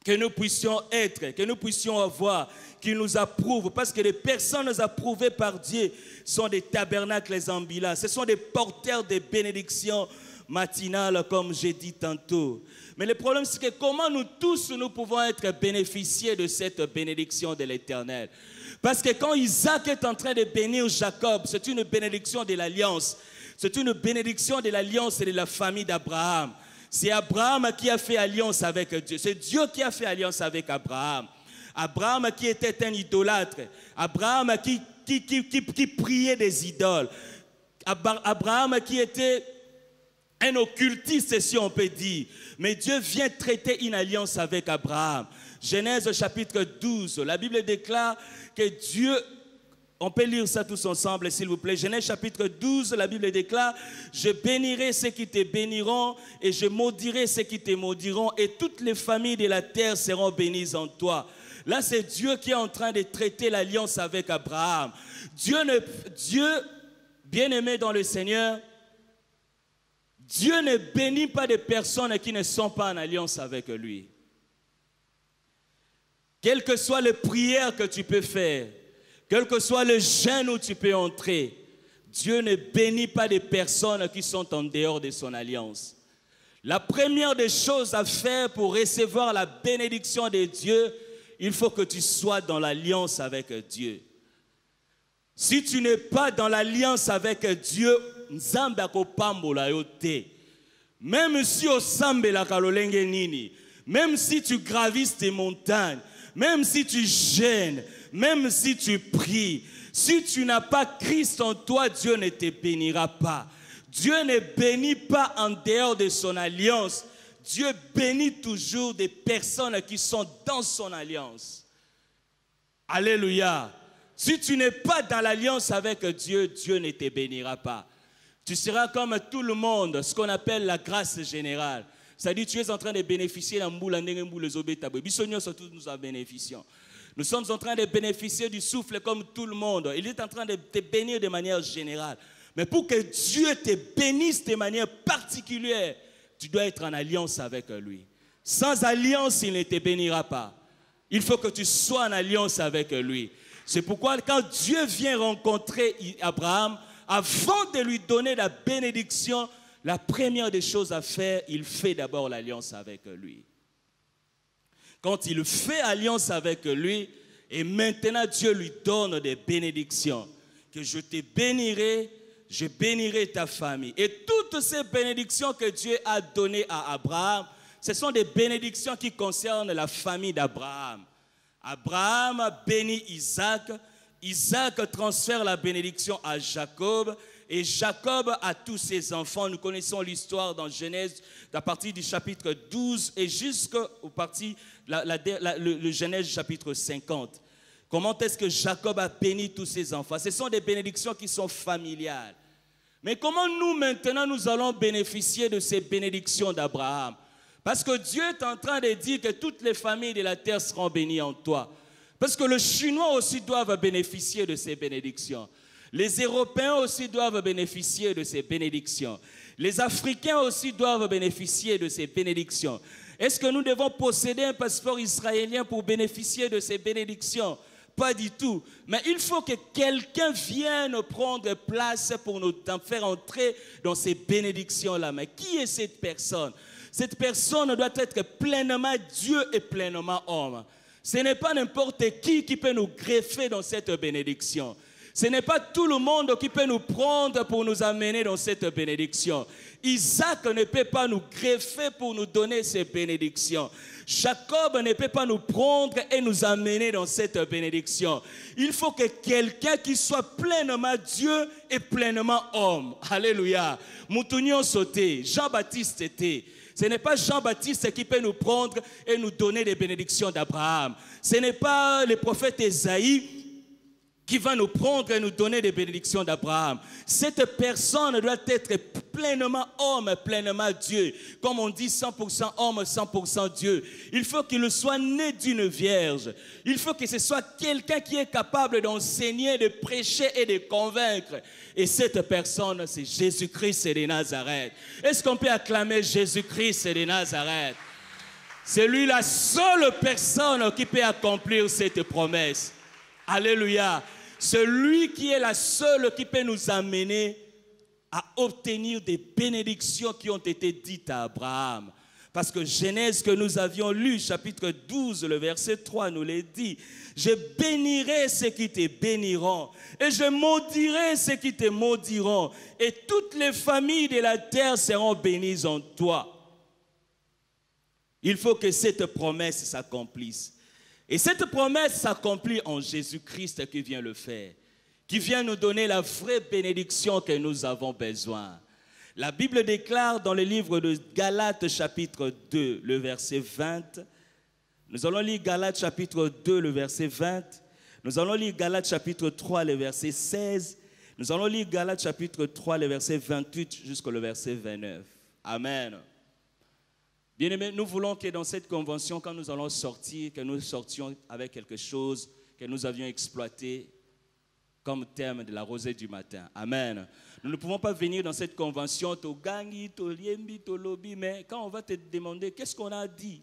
Que nous puissions être, que nous puissions avoir, qu'il nous approuve. Parce que les personnes approuvées par Dieu sont des tabernacles ambulants. Ce sont des porteurs de bénédictions matinale, comme j'ai dit tantôt. Mais le problème, c'est que comment nous tous, nous pouvons être bénéficiés de cette bénédiction de l'Éternel. Parce que quand Isaac est en train de bénir Jacob, c'est une bénédiction de l'alliance. C'est une bénédiction de l'alliance et de la famille d'Abraham. C'est Abraham qui a fait alliance avec Dieu. C'est Dieu qui a fait alliance avec Abraham. Abraham qui était un idolâtre. Abraham qui priait des idoles. Abraham qui était un occultiste, si on peut dire. Mais Dieu vient traiter une alliance avec Abraham. Genèse chapitre 12, la Bible déclare que Dieu, on peut lire ça tous ensemble s'il vous plaît. Genèse chapitre 12, la Bible déclare, je bénirai ceux qui te béniront et je maudirai ceux qui te maudiront et toutes les familles de la terre seront bénies en toi. Là, c'est Dieu qui est en train de traiter l'alliance avec Abraham. Dieu, bien-aimé dans le Seigneur, Dieu ne bénit pas des personnes qui ne sont pas en alliance avec lui. Quelles que soient les prières que tu peux faire, quel que soit le jeûne où tu peux entrer, Dieu ne bénit pas des personnes qui sont en dehors de son alliance. La première des choses à faire pour recevoir la bénédiction de Dieu, il faut que tu sois dans l'alliance avec Dieu. Si tu n'es pas dans l'alliance avec Dieu, Nzambe akopambola yo te. Même si osambela kalolenge nini, même si tu gravisses tes montagnes, même si tu jeûnes, même si tu pries, si tu n'as pas Christ en toi, Dieu ne te bénira pas. Dieu ne bénit pas en dehors de son alliance. Dieu bénit toujours des personnes qui sont dans son alliance. Alléluia. Si tu n'es pas dans l'alliance avec Dieu, Dieu ne te bénira pas. Tu seras comme tout le monde, ce qu'on appelle la grâce générale. C'est-à-dire tu es en train de bénéficier d'un boule, nous en bénéficions. Nous sommes en train de bénéficier du souffle comme tout le monde. Il est en train de te bénir de manière générale. Mais pour que Dieu te bénisse de manière particulière, tu dois être en alliance avec lui. Sans alliance, il ne te bénira pas. Il faut que tu sois en alliance avec lui. C'est pourquoi quand Dieu vient rencontrer Abraham, avant de lui donner la bénédiction, la première des choses à faire, il fait d'abord l'alliance avec lui. Quand il fait alliance avec lui, et maintenant Dieu lui donne des bénédictions, que je te bénirai, je bénirai ta famille. Et toutes ces bénédictions que Dieu a données à Abraham, ce sont des bénédictions qui concernent la famille d'Abraham. Abraham bénit Isaac, Isaac transfère la bénédiction à Jacob, et Jacob a tous ses enfants. Nous connaissons l'histoire dans Genèse, à partir du chapitre 12 et jusqu'au parti le Genèse chapitre 50. Comment est-ce que Jacob a béni tous ses enfants? Ce sont des bénédictions qui sont familiales. Mais comment nous maintenant nous allons bénéficier de ces bénédictions d'Abraham? Parce que Dieu est en train de dire que toutes les familles de la terre seront bénies en toi. Parce que les Chinois aussi doivent bénéficier de ces bénédictions. Les Européens aussi doivent bénéficier de ces bénédictions. Les Africains aussi doivent bénéficier de ces bénédictions. Est-ce que nous devons posséder un passeport israélien pour bénéficier de ces bénédictions? Pas du tout. Mais il faut que quelqu'un vienne prendre place pour nous faire entrer dans ces bénédictions-là. Mais qui est cette personne? Cette personne doit être pleinement Dieu et pleinement homme. Ce n'est pas n'importe qui peut nous greffer dans cette bénédiction. Ce n'est pas tout le monde qui peut nous prendre pour nous amener dans cette bénédiction. Isaac ne peut pas nous greffer pour nous donner ces bénédictions. Jacob ne peut pas nous prendre et nous amener dans cette bénédiction. Il faut que quelqu'un qui soit pleinement Dieu et pleinement homme. Alléluia. Moutounion sauté, Jean-Baptiste était. Ce n'est pas Jean-Baptiste qui peut nous prendre et nous donner les bénédictions d'Abraham. Ce n'est pas le prophète Ésaïe qui va nous prendre et nous donner des bénédictions d'Abraham. Cette personne doit être pleinement homme, pleinement Dieu. Comme on dit 100% homme, 100% Dieu. Il faut qu'il soit né d'une vierge. Il faut que ce soit quelqu'un qui est capable d'enseigner, de prêcher et de convaincre. Et cette personne, c'est Jésus-Christ de Nazareth. Est-ce qu'on peut acclamer Jésus-Christ de Nazareth? C'est lui la seule personne qui peut accomplir cette promesse. Alléluia. C'est lui qui est la seule qui peut nous amener à obtenir des bénédictions qui ont été dites à Abraham. Parce que Genèse que nous avions lu, chapitre 12, le verset 3 nous l'a dit. Je bénirai ceux qui te béniront et je maudirai ceux qui te maudiront. Et toutes les familles de la terre seront bénies en toi. Il faut que cette promesse s'accomplisse. Et cette promesse s'accomplit en Jésus-Christ qui vient le faire, qui vient nous donner la vraie bénédiction que nous avons besoin. La Bible déclare dans le livre de Galates chapitre 2, le verset 20. Nous allons lire Galates chapitre 2, le verset 20. Nous allons lire Galates chapitre 3, le verset 16. Nous allons lire Galates chapitre 3, le verset 28 jusqu'au verset 29. Amen. Bien-aimés, nous voulons que dans cette convention, quand nous allons sortir, que nous sortions avec quelque chose que nous avions exploité comme thème de la rosée du matin. Amen. Nous ne pouvons pas venir dans cette convention, mais quand on va te demander qu'est-ce qu'on a dit,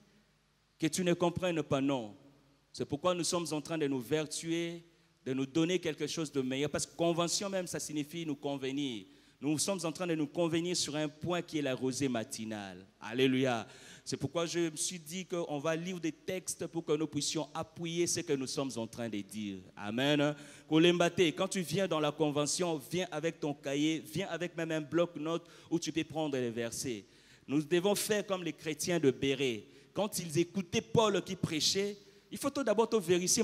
que tu ne comprennes pas, non. C'est pourquoi nous sommes en train de nous vertuer, de nous donner quelque chose de meilleur. Parce que convention même, ça signifie nous convenir. Nous sommes en train de nous convenir sur un point qui est la rosée matinale. Alléluia. C'est pourquoi je me suis dit qu'on va lire des textes pour que nous puissions appuyer ce que nous sommes en train de dire. Amen. Quand tu viens dans la convention, viens avec ton cahier, viens avec même un bloc-notes où tu peux prendre les versets. Nous devons faire comme les chrétiens de Béret. Quand ils écoutaient Paul qui prêchait, il faut tout d'abord vérifier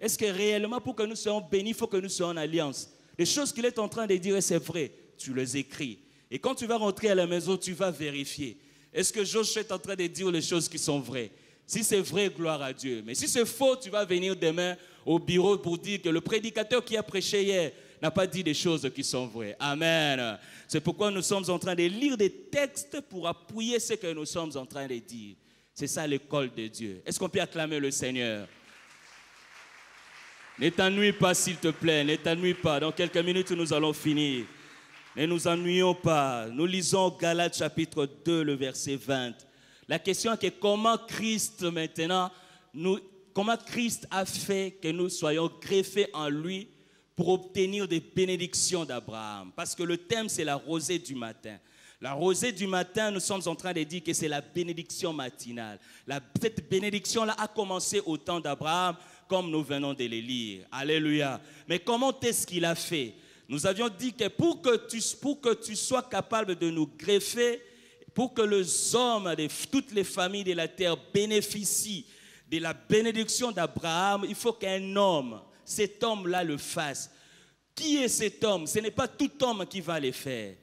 est-ce que réellement pour que nous soyons bénis, il faut que nous soyons en alliance. Les choses qu'il est en train de dire, c'est vrai, tu les écris. Et quand tu vas rentrer à la maison, tu vas vérifier. Est-ce que Joshua est en train de dire les choses qui sont vraies? Si c'est vrai, gloire à Dieu. Mais si c'est faux, tu vas venir demain au bureau pour dire que le prédicateur qui a prêché hier n'a pas dit des choses qui sont vraies. Amen. C'est pourquoi nous sommes en train de lire des textes pour appuyer ce que nous sommes en train de dire. C'est ça l'école de Dieu. Est-ce qu'on peut acclamer le Seigneur? Ne t'ennuie pas, s'il te plaît. Ne t'ennuie pas. Dans quelques minutes, nous allons finir. Ne nous ennuyons pas. Nous lisons Galates chapitre 2, le verset 20. La question est que comment Christ maintenant, comment Christ a fait que nous soyons greffés en lui pour obtenir des bénédictions d'Abraham. Parce que le thème, c'est la rosée du matin. La rosée du matin, nous sommes en train de dire que c'est la bénédiction matinale. Cette bénédiction-là a commencé au temps d'Abraham, comme nous venons de les lire. Alléluia. Mais comment est-ce qu'il a fait? Nous avions dit que pour que tu sois capable de nous greffer, pour que les hommes de toutes les familles de la terre bénéficient de la bénédiction d'Abraham, il faut qu'un homme, cet homme-là le fasse. Qui est cet homme? Ce n'est pas tout homme qui va le faire.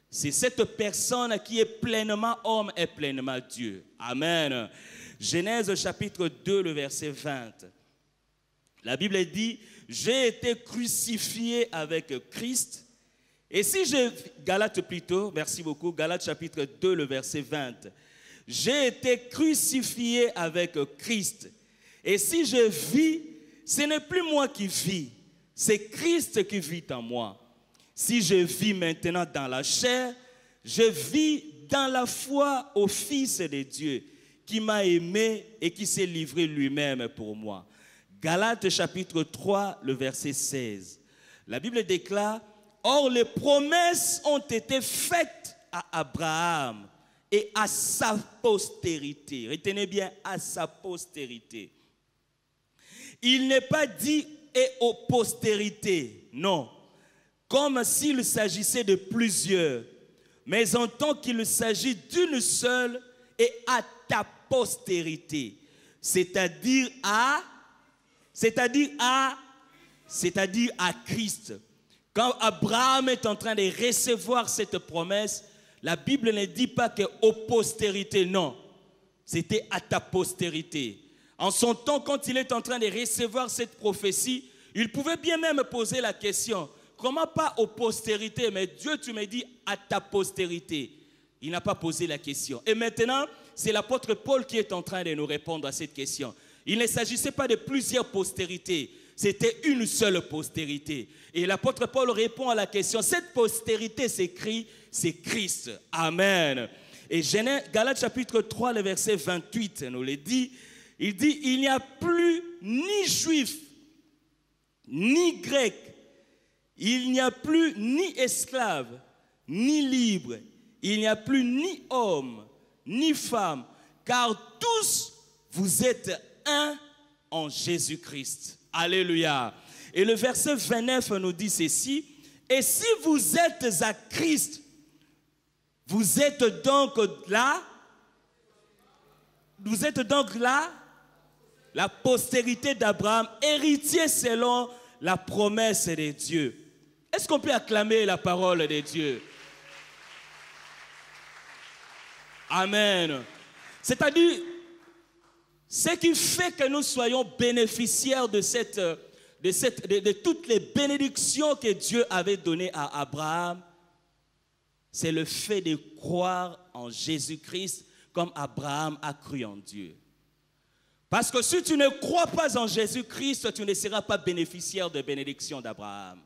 C'est cette personne qui est pleinement homme et pleinement Dieu. Amen. Genèse chapitre 2, le verset 20. La Bible dit, j'ai été crucifié avec Christ. Et si je... Galates plutôt, merci beaucoup, Galates chapitre 2, le verset 20. J'ai été crucifié avec Christ. Et si je vis, ce n'est plus moi qui vis, c'est Christ qui vit en moi. Si je vis maintenant dans la chair, je vis dans la foi au Fils de Dieu qui m'a aimé et qui s'est livré lui-même pour moi. Galates chapitre 3, le verset 16. La Bible déclare, « Or les promesses ont été faites à Abraham et à sa postérité. » Retenez bien, à sa postérité. Il n'est pas dit « et aux postérités », non. Comme s'il s'agissait de plusieurs, mais en tant qu'il s'agit d'une seule et à ta postérité, c'est-à-dire à Christ. Quand Abraham est en train de recevoir cette promesse, la Bible ne dit pas qu'aux postérités, non. C'était à ta postérité. En son temps, quand il est en train de recevoir cette prophétie, il pouvait bien même poser la question, comment pas aux postérités, mais Dieu, tu me dis à ta postérité. Il n'a pas posé la question. Et maintenant, c'est l'apôtre Paul qui est en train de nous répondre à cette question. Il ne s'agissait pas de plusieurs postérités, c'était une seule postérité. Et l'apôtre Paul répond à la question, cette postérité s'écrit, c'est Christ. Amen. Et Galates chapitre 3, le verset 28 nous le dit, il dit, il n'y a plus ni juif, ni grec, Il n'y a plus ni esclave, ni libre. Il n'y a plus ni homme, ni femme, car tous vous êtes un en Jésus-Christ. Alléluia. Et le verset 29 nous dit ceci. Et si vous êtes à Christ, vous êtes donc là, la postérité d'Abraham, héritier selon la promesse de Dieu. Est-ce qu'on peut acclamer la parole de Dieu? Amen. C'est-à-dire, ce qui fait que nous soyons bénéficiaires de toutes les bénédictions que Dieu avait données à Abraham, c'est le fait de croire en Jésus-Christ comme Abraham a cru en Dieu. Parce que si tu ne crois pas en Jésus-Christ, tu ne seras pas bénéficiaire de bénédictions d'Abraham.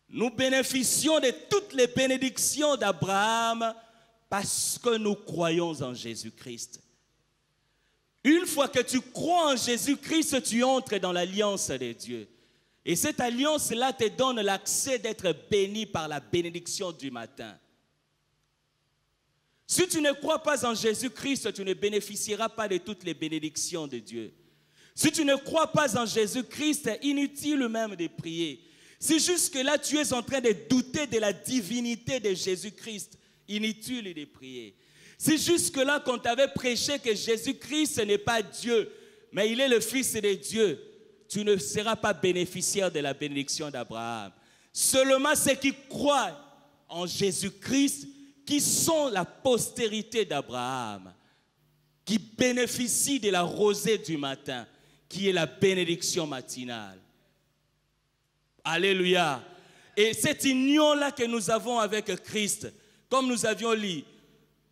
Nous bénéficions de toutes les bénédictions d'Abraham parce que nous croyons en Jésus-Christ. Une fois que tu crois en Jésus-Christ, tu entres dans l'alliance de Dieu. Et cette alliance-là te donne l'accès d'être béni par la bénédiction du matin. Si tu ne crois pas en Jésus-Christ, tu ne bénéficieras pas de toutes les bénédictions de Dieu. Si tu ne crois pas en Jésus-Christ, inutile même de prier. Si jusque-là tu es en train de douter de la divinité de Jésus-Christ, inutile de prier. Si jusque-là qu'on t'avait prêché que Jésus-Christ n'est pas Dieu, mais il est le Fils de Dieu, tu ne seras pas bénéficiaire de la bénédiction d'Abraham. Seulement ceux qui croient en Jésus-Christ, qui sont la postérité d'Abraham, qui bénéficient de la rosée du matin, qui est la bénédiction matinale. Alléluia. Et cette union-là que nous avons avec Christ, comme nous avions lu,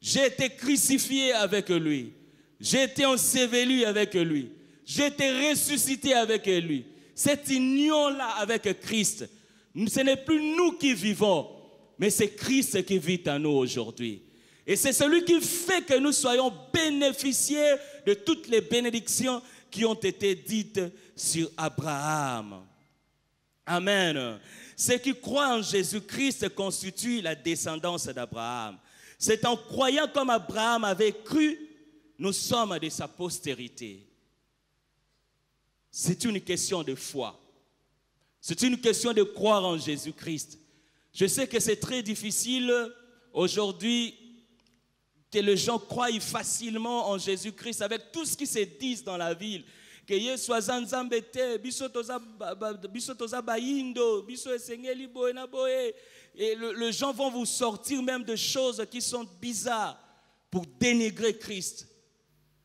j'ai été crucifié avec lui, j'ai été enseveli avec lui, j'ai été ressuscité avec lui. Cette union-là avec Christ, ce n'est plus nous qui vivons, mais c'est Christ qui vit en nous aujourd'hui. Et c'est celui qui fait que nous soyons bénéficiaires de toutes les bénédictions qui ont été dites sur Abraham. Amen. Ceux qui croient en Jésus-Christ constituent la descendance d'Abraham. C'est en croyant comme Abraham avait cru, nous sommes de sa postérité. C'est une question de foi. C'est une question de croire en Jésus-Christ. Je sais que c'est très difficile aujourd'hui que les gens croient facilement en Jésus-Christ avec tout ce qui se dit dans la ville. Que Yesu azanzambete, biso toza baindo, biso esengeli boye na boye. Et les gens vont vous sortir même de choses qui sont bizarres pour dénigrer Christ.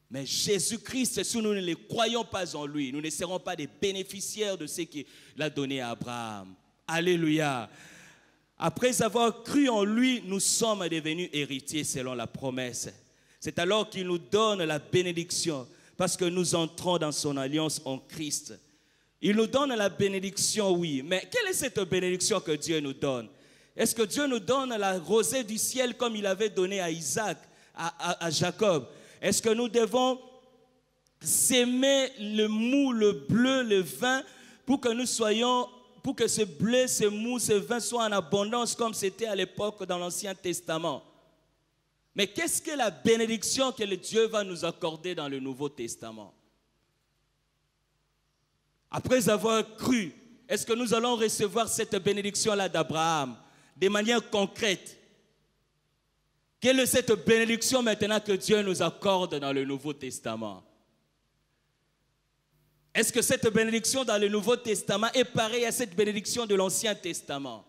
Mais Jésus-Christ, si nous ne le croyons pas en lui, nous ne serons pas des bénéficiaires de ce qu'il a donné à Abraham. Alléluia. Après avoir cru en lui, nous sommes devenus héritiers selon la promesse. C'est alors qu'il nous donne la bénédiction parce que nous entrons dans son alliance en Christ. Il nous donne la bénédiction, oui. Mais quelle est cette bénédiction que Dieu nous donne? Est-ce que Dieu nous donne la rosée du ciel comme il avait donné à Isaac, à Jacob? Est-ce que nous devons s'aimer le mou, le bleu, le vin pour que nous soyons, pour que ce bleu, ce mou, ce vin soient en abondance comme c'était à l'époque dans l'Ancien Testament? Mais qu'est-ce que la bénédiction que le Dieu va nous accorder dans le Nouveau Testament? Après avoir cru, est-ce que nous allons recevoir cette bénédiction-là d'Abraham de manière concrète? Quelle est cette bénédiction maintenant que Dieu nous accorde dans le Nouveau Testament? Est-ce que cette bénédiction dans le Nouveau Testament est pareille à cette bénédiction de l'Ancien Testament?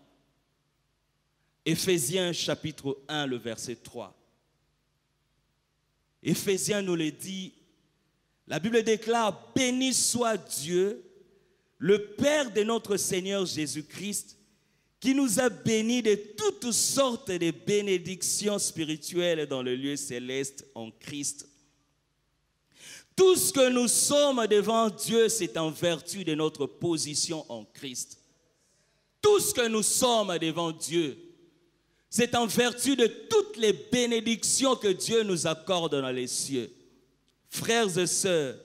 Éphésiens chapitre 1, le verset 3. Éphésiens nous le dit, la Bible déclare: béni soit Dieu, le Père de notre Seigneur Jésus-Christ, qui nous a bénis de toutes sortes de bénédictions spirituelles dans le lieu céleste en Christ. Tout ce que nous sommes devant Dieu, c'est en vertu de notre position en Christ. Tout ce que nous sommes devant Dieu, c'est en vertu de toutes les bénédictions que Dieu nous accorde dans les cieux. Frères et sœurs,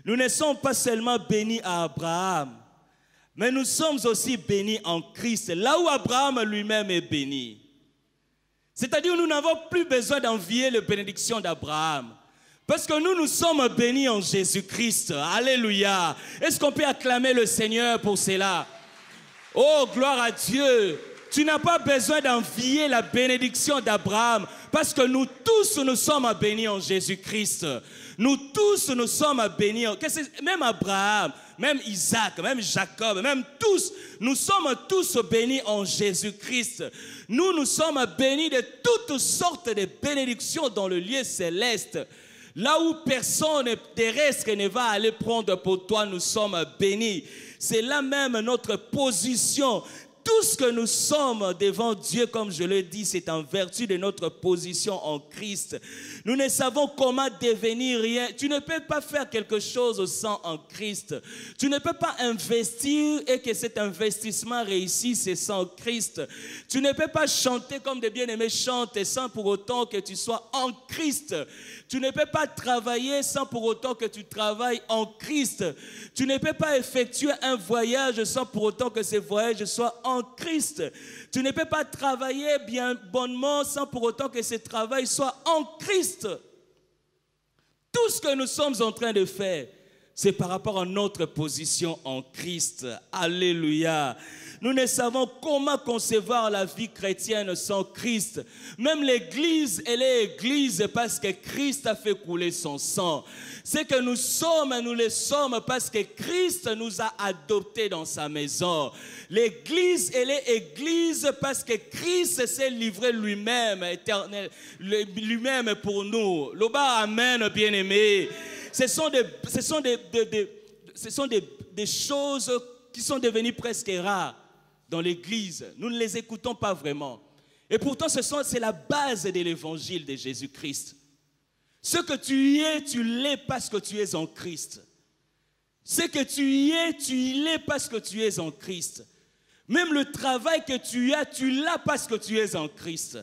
nous ne sommes pas seulement bénis à Abraham, Mais nous sommes aussi bénis en Christ, là où Abraham lui-même est béni. C'est-à-dire que nous n'avons plus besoin d'envier les bénédictions d'Abraham. Parce que nous sommes bénis en Jésus-Christ. Alléluia. Est-ce qu'on peut acclamer le Seigneur pour cela? Oh, gloire à Dieu. Tu n'as pas besoin d'envier la bénédiction d'Abraham. Parce que nous tous, nous sommes bénis en Jésus-Christ. Nous tous, nous sommes bénis. Même Abraham, même Isaac, même Jacob, même tous, nous sommes tous bénis en Jésus-Christ. Nous sommes bénis de toutes sortes de bénédictions dans le lieu céleste. Là où personne terrestre ne va aller prendre pour toi, nous sommes bénis. C'est là même notre position. Tout ce que nous sommes devant Dieu, comme je le dis, c'est en vertu de notre position en Christ. Nous ne savons comment devenir rien. Tu ne peux pas faire quelque chose sans en Christ. Tu ne peux pas investir et que cet investissement réussisse sans Christ. Tu ne peux pas chanter comme des bien-aimés chantent sans pour autant que tu sois en Christ. Tu ne peux pas travailler sans pour autant que tu travailles en Christ. Tu ne peux pas effectuer un voyage sans pour autant que ce voyage soit en Christ. Tu ne peux pas travailler bien bonnement sans pour autant que ce travail soit en Christ. Tout ce que nous sommes en train de faire, c'est par rapport à notre position en Christ. Alléluia. Nous ne savons comment concevoir la vie chrétienne sans Christ. Même l'Église, elle est Église parce que Christ a fait couler son sang. C'est que nous le sommes parce que Christ nous a adoptés dans sa maison. L'Église, elle est Église parce que Christ s'est livré lui-même, éternel, lui-même pour nous. Loba, amen, bien-aimés. Ce sont des choses qui sont devenues presque rares dans l'Église. Nous ne les écoutons pas vraiment. Et pourtant, c'est la base de l'évangile de Jésus-Christ. Ce que tu es, tu l'es parce que tu es en Christ. Ce que tu l'es parce que tu es en Christ. Même le travail que tu l'as parce que tu es en Christ.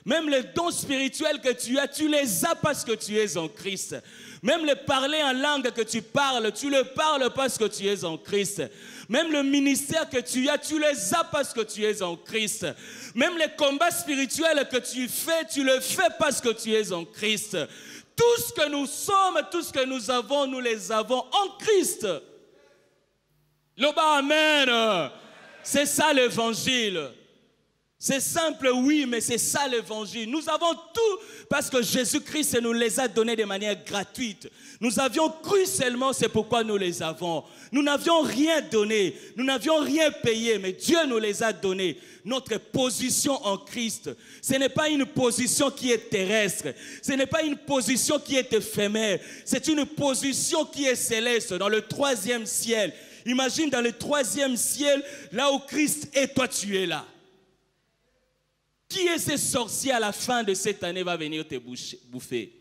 Même les dons spirituels que tu les as parce que tu es en Christ. Même le parler en langue que tu le parles parce que tu es en Christ. Même le ministère que tu les as parce que tu es en Christ. Même les combats spirituels que tu le fais parce que tu es en Christ. Tout ce que nous sommes, tout ce que nous avons, nous les avons en Christ. Loba, amen. C'est ça l'évangile. C'est simple, oui, mais c'est ça l'évangile. Nous avons tout parce que Jésus-Christ nous les a donnés de manière gratuite. Nous avions cru seulement, c'est pourquoi nous les avons. Nous n'avions rien donné, nous n'avions rien payé, mais Dieu nous les a donnés. Notre position en Christ, ce n'est pas une position qui est terrestre, ce n'est pas une position qui est éphémère, c'est une position qui est céleste, dans le 3e ciel. Imagine dans le 3e ciel, là où Christ est, toi tu es là. Qui est ce sorcier à la fin de cette année va venir te bouffer?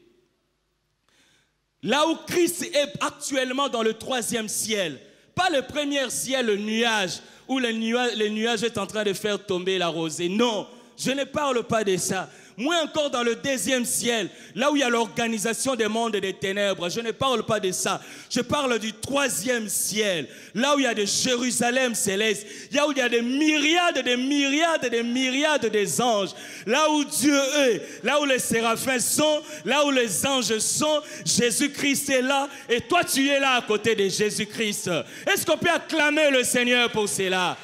Là où Christ est actuellement dans le 3e ciel, pas le 1er ciel, le nuage, où le nuage est en train de faire tomber la rosée. Non, je ne parle pas de ça. Moins encore dans le 2e ciel, là où il y a l'organisation des mondes et des ténèbres. Je ne parle pas de ça. Je parle du 3e ciel, là où il y a des Jérusalem célestes, là où il y a des myriades des anges, là où Dieu est, là où les séraphins sont, là où les anges sont. Jésus-Christ est là et toi tu es là à côté de Jésus-Christ. Est-ce qu'on peut acclamer le Seigneur pour cela?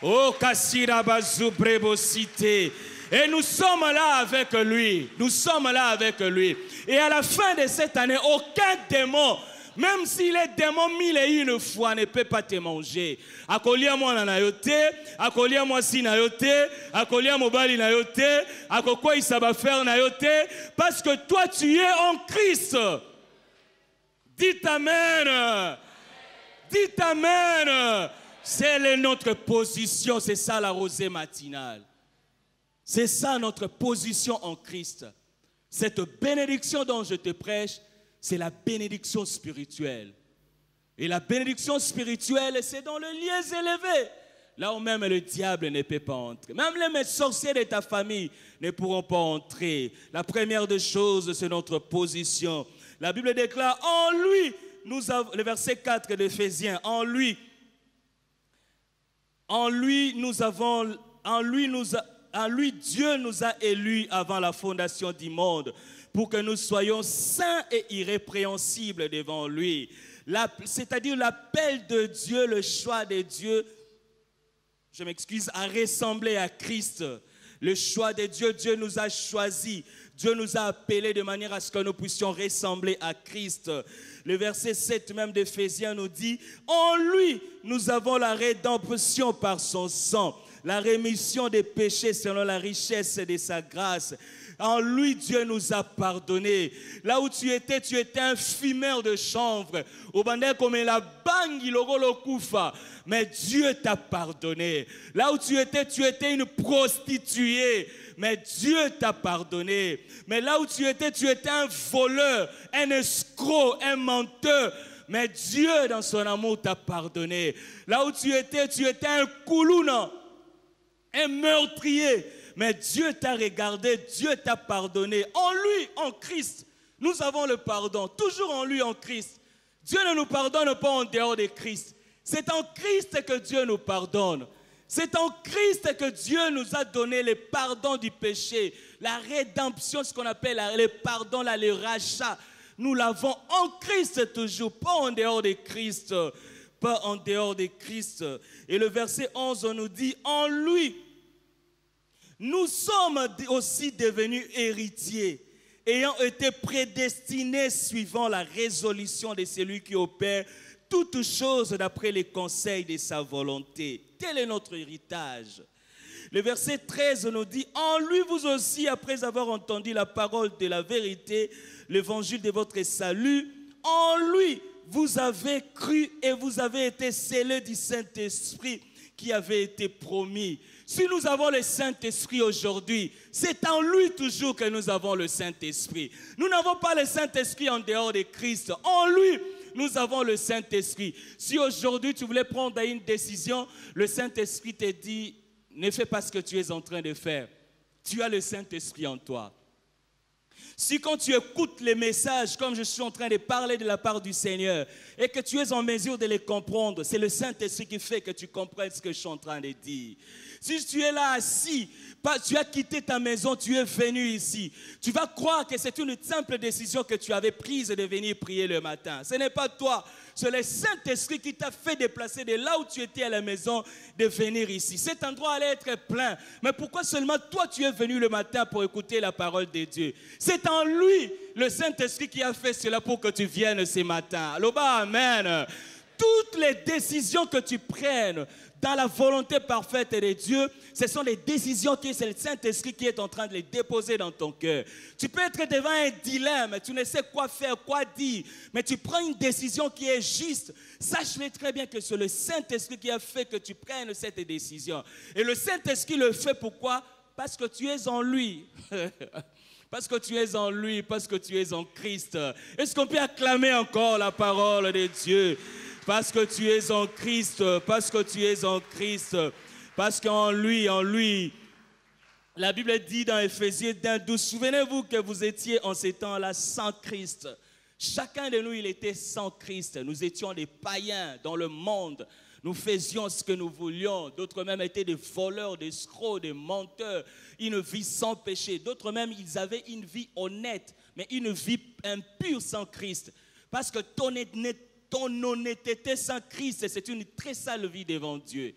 Oh, Kassira Bazou Brebosité. Et nous sommes là avec lui. Nous sommes là avec lui. Et à la fin de cette année, aucun démon, même si les démons 1001 fois, ne peut pas te manger. Akolia moi na yote, akolia moi si na yote, akolia mobali na yote, akokwa isaba faire na yote, parce que toi tu es en Christ. Dites amen. Dites amen. C'est notre position, c'est ça la rosée matinale. C'est ça notre position en Christ. Cette bénédiction dont je te prêche, c'est la bénédiction spirituelle. Et la bénédiction spirituelle, c'est dans le lieu élevé. Là où même le diable ne peut pas entrer. Même les sorciers de ta famille ne pourront pas entrer. La première des choses, c'est notre position. La Bible déclare, en lui, le verset 4 d'Éphésiens, en lui, En lui, Dieu nous a élus avant la fondation du monde pour que nous soyons saints et irrépréhensibles devant lui. C'est-à-dire l'appel de Dieu, le choix de Dieu, à ressembler à Christ. Le choix de Dieu, Dieu nous a choisis. Dieu nous a appelés de manière à ce que nous puissions ressembler à Christ. Le verset 7 même d'Éphésiens nous dit, en lui, nous avons la rédemption par son sang, la rémission des péchés selon la richesse de sa grâce. En lui, Dieu nous a pardonné. Là où tu étais un fumeur de chanvre. Mais Dieu t'a pardonné. Là où tu étais une prostituée. Mais Dieu t'a pardonné. Mais là où tu étais un voleur, un escroc, un menteur. Mais Dieu, dans son amour, t'a pardonné. Là où tu étais un koulouna, un meurtrier. Mais Dieu t'a regardé, Dieu t'a pardonné. En lui, en Christ, nous avons le pardon. Toujours en lui, en Christ. Dieu ne nous pardonne pas en dehors de Christ. C'est en Christ que Dieu nous pardonne. C'est en Christ que Dieu nous a donné le pardon du péché, la rédemption, ce qu'on appelle le pardon, le rachat. Nous l'avons en Christ toujours, pas en dehors de Christ. Pas en dehors de Christ. Et le verset 11, on nous dit, en lui, nous sommes aussi devenus héritiers, ayant été prédestinés suivant la résolution de celui qui opère toutes choses d'après les conseils de sa volonté. Tel est notre héritage. Le verset 13 nous dit, en lui vous aussi, après avoir entendu la parole de la vérité, l'évangile de votre salut, en lui vous avez cru et vous avez été scellés du Saint-Esprit qui avait été promis. Si nous avons le Saint-Esprit aujourd'hui, c'est en lui toujours que nous avons le Saint-Esprit. Nous n'avons pas le Saint-Esprit en dehors de Christ. En lui, nous avons le Saint-Esprit. Si aujourd'hui tu voulais prendre une décision, le Saint-Esprit te dit, ne fais pas ce que tu es en train de faire. Tu as le Saint-Esprit en toi. Si quand tu écoutes les messages, comme je suis en train de parler de la part du Seigneur, et que tu es en mesure de les comprendre, c'est le Saint-Esprit qui fait que tu comprennes ce que je suis en train de dire. Si tu es là assis, tu as quitté ta maison, tu es venu ici, tu vas croire que c'est une simple décision que tu avais prise de venir prier le matin. Ce n'est pas toi, c'est le Saint-Esprit qui t'a fait déplacer de là où tu étais à la maison, de venir ici. Cet endroit allait être plein, mais pourquoi seulement toi tu es venu le matin pour écouter la parole de Dieu? C'est en lui, le Saint-Esprit, qui a fait cela pour que tu viennes ce matin. Alléluia, amen. Toutes les décisions que tu prennes dans la volonté parfaite de Dieu, ce sont les décisions que c'est le Saint-Esprit qui est en train de les déposer dans ton cœur. Tu peux être devant un dilemme, tu ne sais quoi faire, quoi dire, mais tu prends une décision qui est juste. Sache-le très bien que c'est le Saint-Esprit qui a fait que tu prennes cette décision. Et le Saint-Esprit le fait pourquoi? Parce que tu es en lui. Parce que tu es en lui, parce que tu es en Christ. Est-ce qu'on peut acclamer encore la parole de Dieu? Parce que tu es en Christ, parce que tu es en Christ, parce qu'en lui, la Bible dit dans Éphésiens 1:12, souvenez-vous que vous étiez en ces temps-là sans Christ. Chacun de nous, il était sans Christ. Nous étions des païens dans le monde. Nous faisions ce que nous voulions. D'autres même étaient des voleurs, des escrocs, des menteurs. Une vie sans péché. D'autres même, ils avaient une vie honnête, mais une vie impure sans Christ. Parce que ton honnêteté sans Christ, c'est une très sale vie devant Dieu.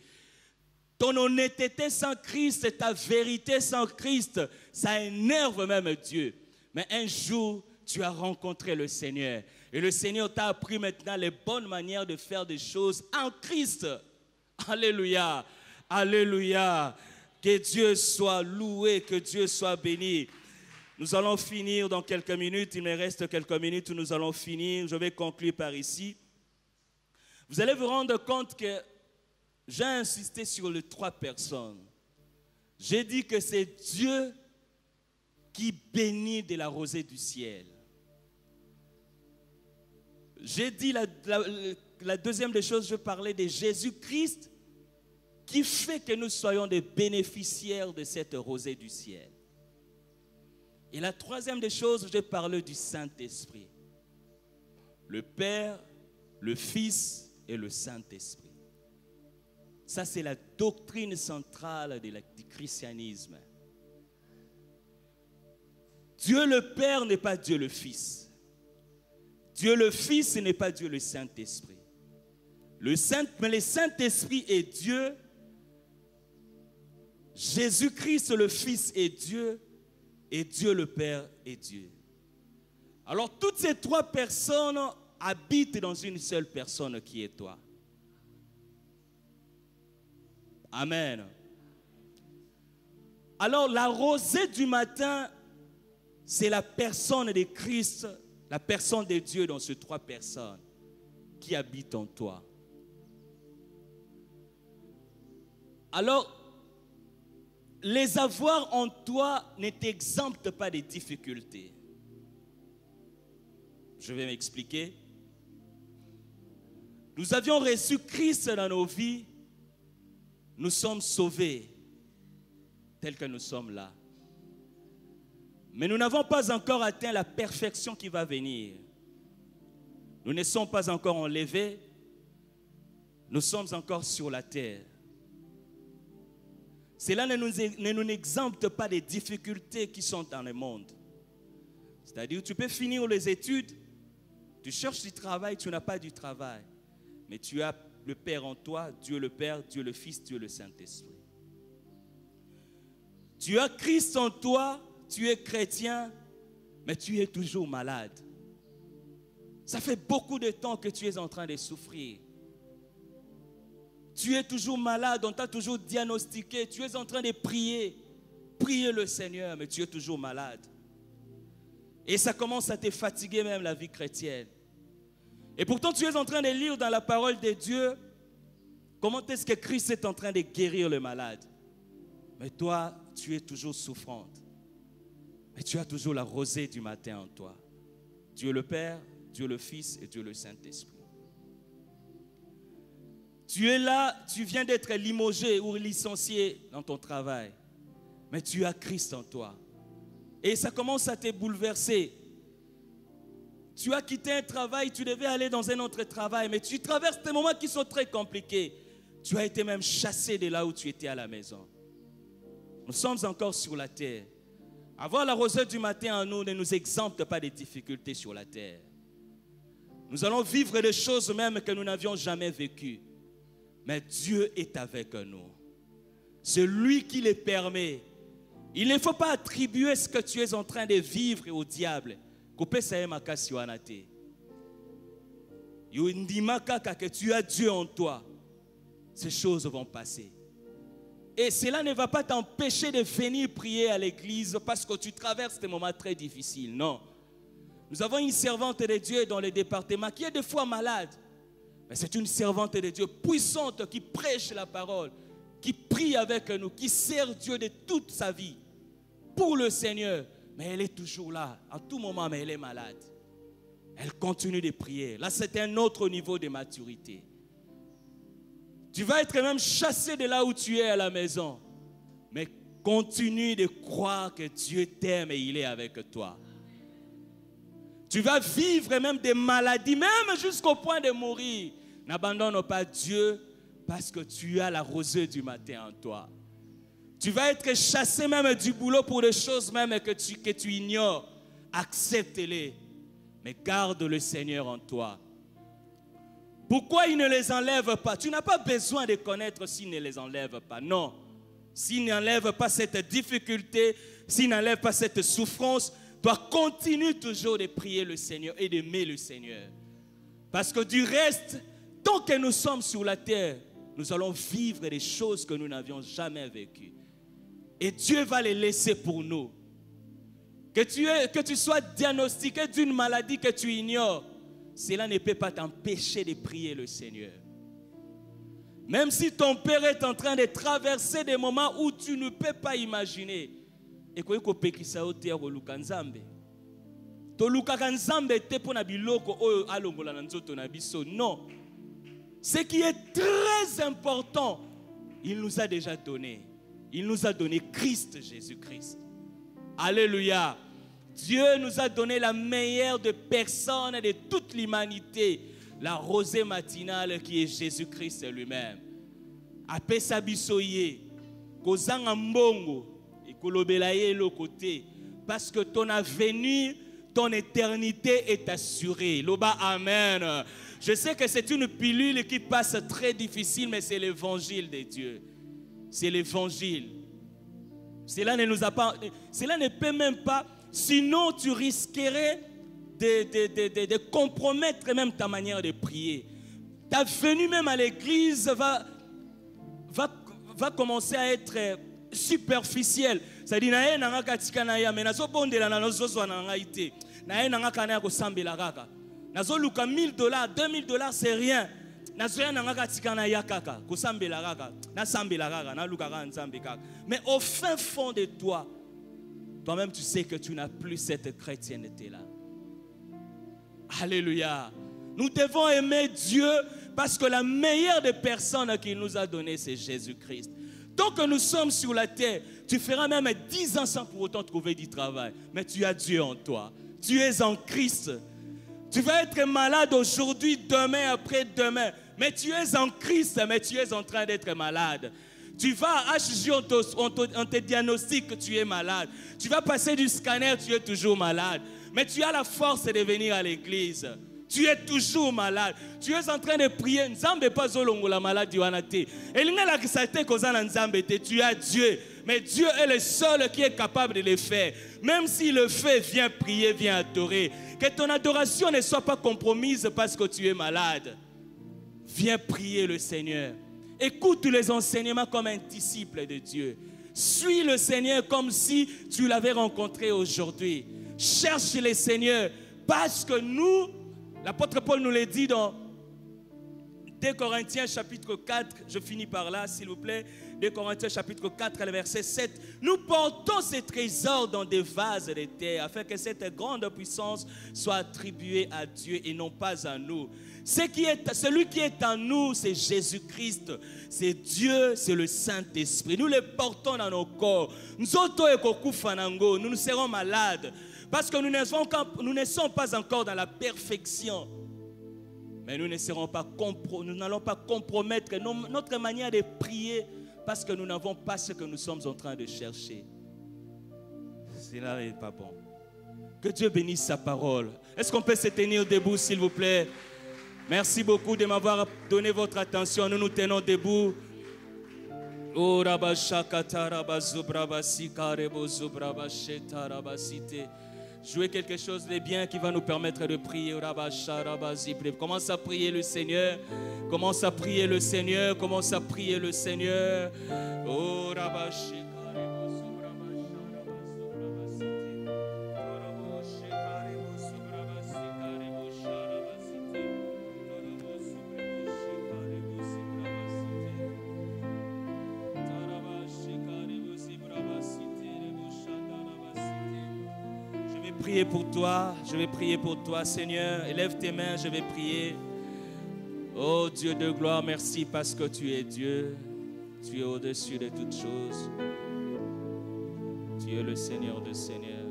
Ton honnêteté sans Christ, ta vérité sans Christ, ça énerve même Dieu. Mais un jour, tu as rencontré le Seigneur. Et le Seigneur t'a appris maintenant les bonnes manières de faire des choses en Christ. Alléluia. Alléluia. Que Dieu soit loué, que Dieu soit béni. Nous allons finir dans quelques minutes. Il me reste quelques minutes où nous allons finir. Je vais conclure par ici. Vous allez vous rendre compte que j'ai insisté sur les 3 personnes. J'ai dit que c'est Dieu qui bénit de la rosée du ciel. J'ai dit la deuxième des choses, je parlais de Jésus-Christ qui fait que nous soyons des bénéficiaires de cette rosée du ciel. Et la troisième des choses, je parlais du Saint-Esprit. Le Père, le Fils et le Saint-Esprit. Ça, c'est la doctrine centrale du christianisme. Dieu le Père n'est pas Dieu le Fils. Dieu le Fils n'est pas Dieu le Saint-Esprit. Mais le Saint-Esprit est Dieu. Jésus-Christ le Fils est Dieu. Et Dieu le Père est Dieu. Alors toutes ces trois personnes habitent dans une seule personne qui est toi. Amen. Alors la rosée du matin, c'est la personne de Christ, la personne de Dieu dans ces trois personnes qui habitent en toi. Alors, les avoir en toi ne t'exemptent pas des difficultés. Je vais m'expliquer. Nous avions reçu Christ dans nos vies. Nous sommes sauvés, tels que nous sommes là. Mais nous n'avons pas encore atteint la perfection qui va venir. Nous ne sommes pas encore enlevés. Nous sommes encore sur la terre. Cela ne nous exempte pas des difficultés qui sont dans le monde. C'est-à-dire, tu peux finir les études, tu cherches du travail, tu n'as pas du travail. Mais tu as le Père en toi, Dieu le Père, Dieu le Fils, Dieu le Saint-Esprit. Tu as Christ en toi, tu es chrétien, mais tu es toujours malade. Ça fait beaucoup de temps que tu es en train de souffrir. Tu es toujours malade, on t'a toujours diagnostiqué, tu es en train de prier le Seigneur, mais tu es toujours malade. Et ça commence à te fatiguer même la vie chrétienne. Et pourtant tu es en train de lire dans la parole de Dieu comment est-ce que Christ est en train de guérir le malade. Mais toi, tu es toujours souffrante. Mais tu as toujours la rosée du matin en toi. Dieu le Père, Dieu le Fils et Dieu le Saint-Esprit. Tu es là, tu viens d'être limogé ou licencié dans ton travail. Mais tu as Christ en toi. Et ça commence à te bouleverser. Tu as quitté un travail, tu devais aller dans un autre travail, mais tu traverses des moments qui sont très compliqués. Tu as été même chassé de là où tu étais à la maison. Nous sommes encore sur la terre. Avoir la rosée du matin en nous ne nous exempte pas des difficultés sur la terre. Nous allons vivre des choses même que nous n'avions jamais vécues. Mais Dieu est avec nous. C'est lui qui les permet. Il ne faut pas attribuer ce que tu es en train de vivre au diable. Que tu as Dieu en toi. Ces choses vont passer. Et cela ne va pas t'empêcher de venir prier à l'église parce que tu traverses des moments très difficiles. Non. Nous avons une servante de Dieu dans le département qui est des fois malade. Mais c'est une servante de Dieu puissante qui prêche la parole, qui prie avec nous, qui sert Dieu de toute sa vie pour le Seigneur. Mais elle est toujours là, en tout moment, mais elle est malade. Elle continue de prier. Là, c'est un autre niveau de maturité. Tu vas être même chassé de là où tu es à la maison. Mais continue de croire que Dieu t'aime et il est avec toi. Tu vas vivre même des maladies, même jusqu'au point de mourir. N'abandonne pas Dieu parce que tu as la rosée du matin en toi. Tu vas être chassé même du boulot pour des choses même que tu ignores. Accepte-les, mais garde le Seigneur en toi. Pourquoi il ne les enlève pas? Tu n'as pas besoin de connaître s'il ne les enlève pas. Non. S'il n'enlève pas cette difficulté, s'il n'enlève pas cette souffrance, toi continue toujours de prier le Seigneur et d'aimer le Seigneur. Parce que du reste, tant que nous sommes sur la terre, nous allons vivre des choses que nous n'avions jamais vécues. Et Dieu va les laisser pour nous. Que tu sois diagnostiqué d'une maladie que tu ignores, cela ne peut pas t'empêcher de prier le Seigneur. Même si ton père est en train de traverser des moments où tu ne peux pas imaginer. Et que tu peux non. Ce qui est très important, il nous a déjà donné. Il nous a donné Christ Jésus-Christ. Alléluia. Dieu nous a donné la meilleure de personnes de toute l'humanité, la rosée matinale qui est Jésus-Christ lui-même. apesa biso ye kozanga mbongo ekolobela ye le côté parce que ton avenir, ton éternité est assurée. Loba amen. Je sais que c'est une pilule qui passe très difficile, mais c'est l'évangile de Dieu. C'est l'évangile. Cela ne peut même pas, sinon tu risquerais de compromettre même ta manière de prier. Ta venue même à l'église va commencer à être superficielle. C'est-à-dire, mais Nazoluka $1000, $2000, c'est rien. Mais au fin fond de toi, toi-même tu sais que tu n'as plus cette chrétienté-là. Alléluia. Nous devons aimer Dieu parce que la meilleure des personnes qu'il nous a données, c'est Jésus-Christ. Tant que nous sommes sur la terre, tu feras même 10 ans sans pour autant trouver du travail. Mais tu as Dieu en toi. Tu es en Christ. Tu vas être malade aujourd'hui, demain, après-demain. Mais tu es en Christ, mais tu es en train d'être malade. Tu vas à HJ, on te diagnostique que tu es malade. Tu vas passer du scanner, tu es toujours malade. Mais tu as la force de venir à l'église. Tu es toujours malade. Tu es en train de prier. Nzambe pas zolongo la maladie wanate. Tu as Dieu. Mais Dieu est le seul qui est capable de le faire. Même s'il le fait, viens prier, viens adorer. Que ton adoration ne soit pas compromise parce que tu es malade. Viens prier le Seigneur. Écoute les enseignements comme un disciple de Dieu. Suis le Seigneur comme si tu l'avais rencontré aujourd'hui. Cherche le Seigneur parce que nous, l'apôtre Paul nous l'a dit dans 2 Corinthiens chapitre 4, je finis par là s'il vous plaît, 2 Corinthiens chapitre 4, le verset 7, nous portons ces trésors dans des vases de terre afin que cette grande puissance soit attribuée à Dieu et non pas à nous. Celui qui est en nous, c'est Jésus-Christ, c'est Dieu, c'est le Saint-Esprit. Nous les portons dans nos corps. Nous ne serons malades parce que nous ne sommes pas encore dans la perfection. Mais nous n'allons pas compromettre notre manière de prier parce que nous n'avons pas ce que nous sommes en train de chercher. Cela n'est pas bon. Que Dieu bénisse sa parole. Est-ce qu'on peut se tenir debout, s'il vous plaît? Merci beaucoup de m'avoir donné votre attention. Nous nous tenons debout. Oh, jouer quelque chose de bien qui va nous permettre de prier. Commence à prier le Seigneur. Commence à prier le Seigneur. Commence à prier le Seigneur. Oh, prier pour toi, je vais prier pour toi, Seigneur. Élève tes mains, je vais prier. Oh Dieu de gloire, merci parce que tu es Dieu. Tu es au-dessus de toutes choses. Tu es le Seigneur des Seigneurs.